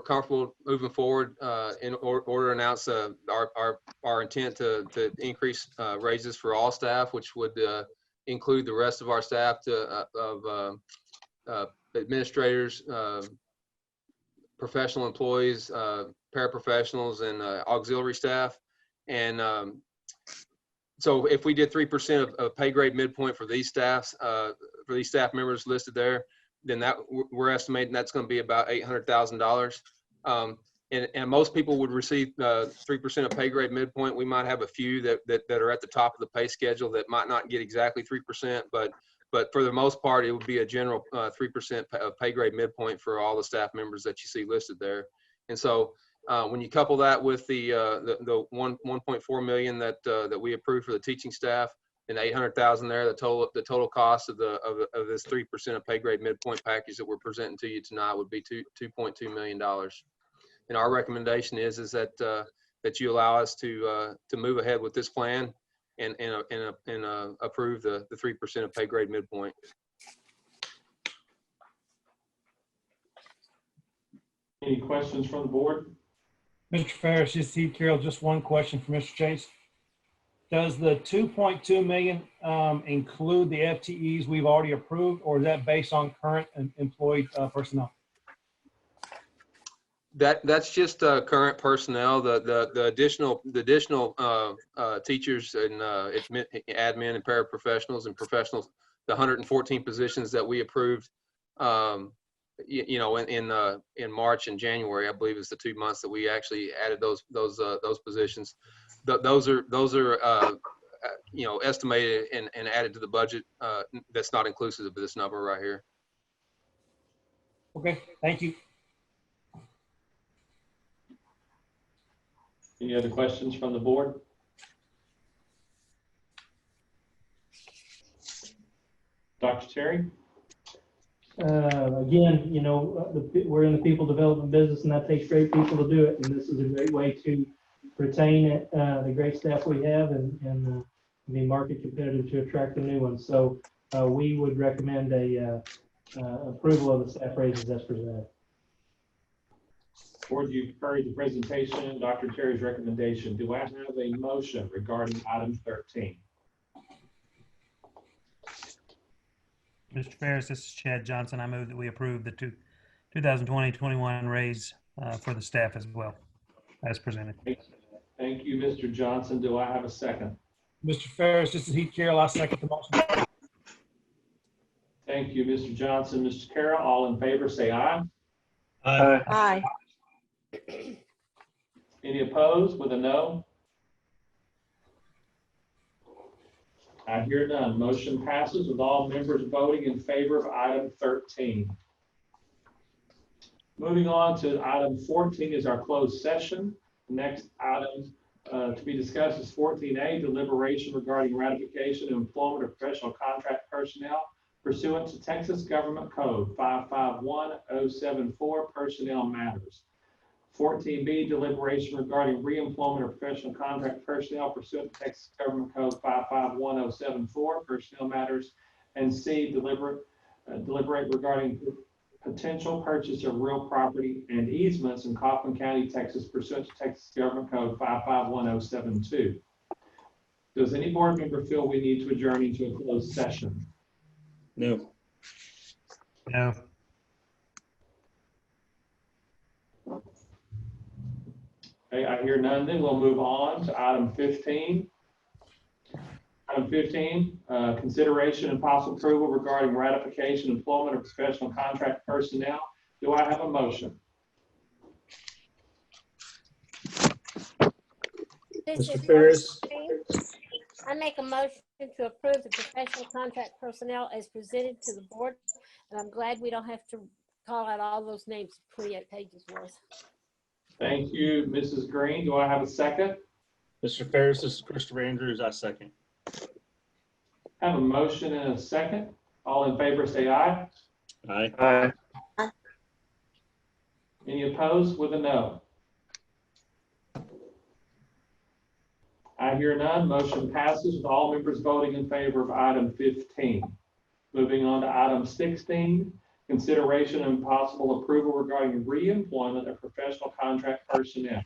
comfortable moving forward in order to announce our intent to increase raises for all staff, which would include the rest of our staff of administrators, professional employees, paraprofessionals, and auxiliary staff. And so if we did 3% of pay grade midpoint for these staff members listed there, then that we're estimating that's going to be about $800,000. And most people would receive 3% of pay grade midpoint. We might have a few that are at the top of the pay schedule that might not get exactly 3%, but for the most part, it would be a general 3% of pay grade midpoint for all the staff members that you see listed there. And so when you couple that with the 1.4 million that we approved for the teaching staff, and 800,000 there, the total cost of this 3% of pay grade midpoint package that we're presenting to you tonight would be $2.2 million. And our recommendation is that you allow us to move ahead with this plan and approve the 3% of pay grade midpoint. Any questions from the board? Mr. Ferris, this is Heath Carroll. Just one question for Mr. Chase. Does the 2.2 million include the FTEs we've already approved, or is that based on current employed personnel? That's just current personnel. The additional teachers and admin and paraprofessionals and professionals, the 114 positions that we approved, in March and January, I believe is the 2 months that we actually added those positions. Those are estimated and added to the budget. That's not inclusive of this number right here. Okay, thank you. Any other questions from the board? Dr. Terry? Again, we're in the people development business, and that takes great people to do it. And this is a great way to retain the great staff we have and be market competitive to attract the new ones. So we would recommend approval of the staff raises as presented. Board, you've heard the presentation, Dr. Terry's recommendation. Do I have a motion regarding item 13? Mr. Ferris, this is Chad Johnson. I move that we approve the 2020-21 raise for the staff as well, as presented. Thank you, Mr. Johnson. Do I have a second? Mr. Ferris, this is Heath Carroll. I second the motion. Thank you, Mr. Johnson. Mr. Carroll, all in favor, say aye. Aye. Aye. Any opposed with a no? I hear none. Motion passes with all members voting in favor of item 13. Moving on to item 14 is our closed session. The next item to be discussed is 14A, deliberation regarding ratification of employment of professional contract personnel pursuant to Texas Government Code 551074, personnel matters. 14B, deliberation regarding reemployment of professional contract personnel pursuant to Texas Government Code 551074, personnel matters. And C, deliberate regarding potential purchase of real property and easements in Kaufman County, Texas, pursuant to Texas Government Code 551072. Does any board member feel we need to adjourn into a closed session? No. No. Okay, I hear none. Then we'll move on to item 15. Item 15, consideration and possible approval regarding ratification employment of professional contract personnel. Do I have a motion? Mr. Ferris. I make a motion to approve the professional contract personnel as presented to the board. And I'm glad we don't have to call out all those names 28 pages worth. Thank you, Mrs. Green. Do I have a second? Mr. Ferris, this is Christopher Andrews. I second. I have a motion and a second. All in favor say aye. Aye. Aye. Any opposed with a no? I hear none. Motion passes with all members voting in favor of item 15. Moving on to item 16, consideration and possible approval regarding reemployment of professional contract personnel.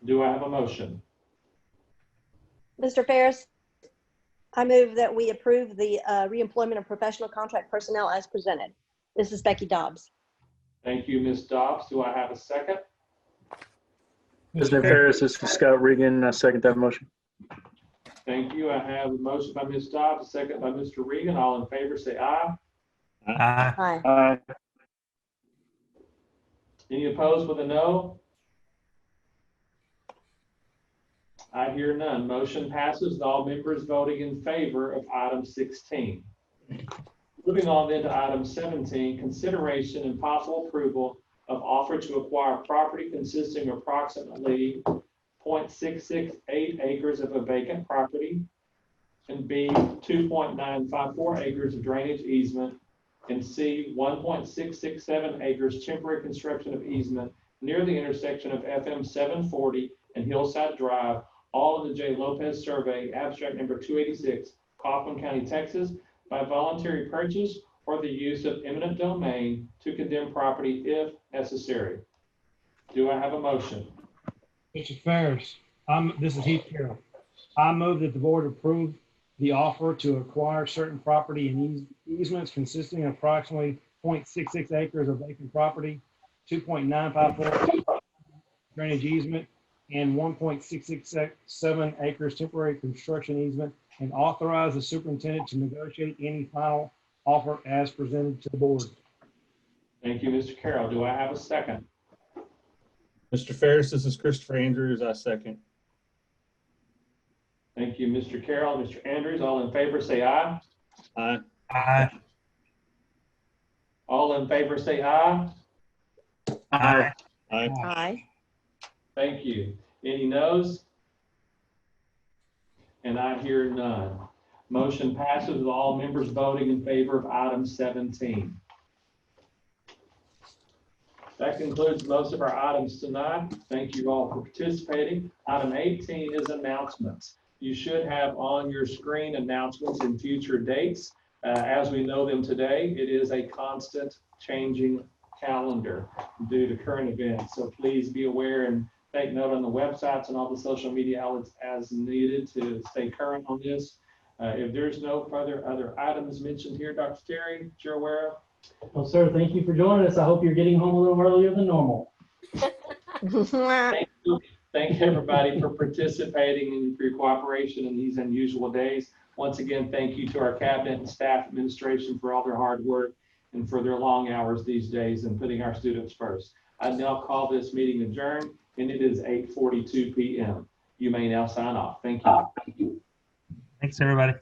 Do I have a motion? Mr. Ferris, I move that we approve the reemployment of professional contract personnel as presented. This is Becky Dobbs. Thank you, Ms. Dobbs. Do I have a second? President Ferris, this is Scott Regan. I second that motion. Thank you. I have a motion by Ms. Dobbs, a second by Mr. Regan. All in favor say aye. Aye. Aye. Aye. Any opposed with a no? I hear none. Motion passes with all members voting in favor of item 16. Moving on then to item 17, consideration and possible approval of offer to acquire property consisting of approximately 0.668 acres of a vacant property, and B, 2.954 acres of drainage easement, and C, 1.667 acres temporary construction of easement near the intersection of FM 740 and Hillside Drive, all in the J. Lopez Survey, abstract number 286, Kaufman County, Texas, by voluntary purchase or the use of eminent domain to condemn property if necessary. Do I have a motion? Mr. Ferris, this is Heath Carroll. I move that the board approve the offer to acquire certain property and easements consisting of approximately 0.66 acres of vacant property, 2.954 drainage easement, and 1.667 acres temporary construction easement, and authorize the superintendent to negotiate any final offer as presented to the board. Thank you, Mr. Carroll. Do I have a second? Mr. Ferris, this is Christopher Andrews. I second. Thank you, Mr. Carroll. Mr. Andrews, all in favor say aye. Aye. Aye. All in favor say aye. Aye. Aye. Aye. Thank you. Any noes? And I hear none. Motion passes with all members voting in favor of item 17. That concludes most of our items tonight. Thank you all for participating. Item 18 is announcements. You should have on your screen announcements and future dates. As we know them today, it is a constant changing calendar due to current events. So please be aware and take note on the websites and all the social media outlets as needed to stay current on this. If there's no further other items mentioned here, Dr. Terry, that you're aware of? Well, sir, thank you for joining us. I hope you're getting home a little earlier than normal. Thank everybody for participating and for your cooperation in these unusual days. Once again, thank you to our cabinet and staff administration for all their hard work and for their long hours these days and putting our students first. I now call this meeting adjourned, and it is 8:42 p.m. You may now sign off. Thank you. Thanks, everybody.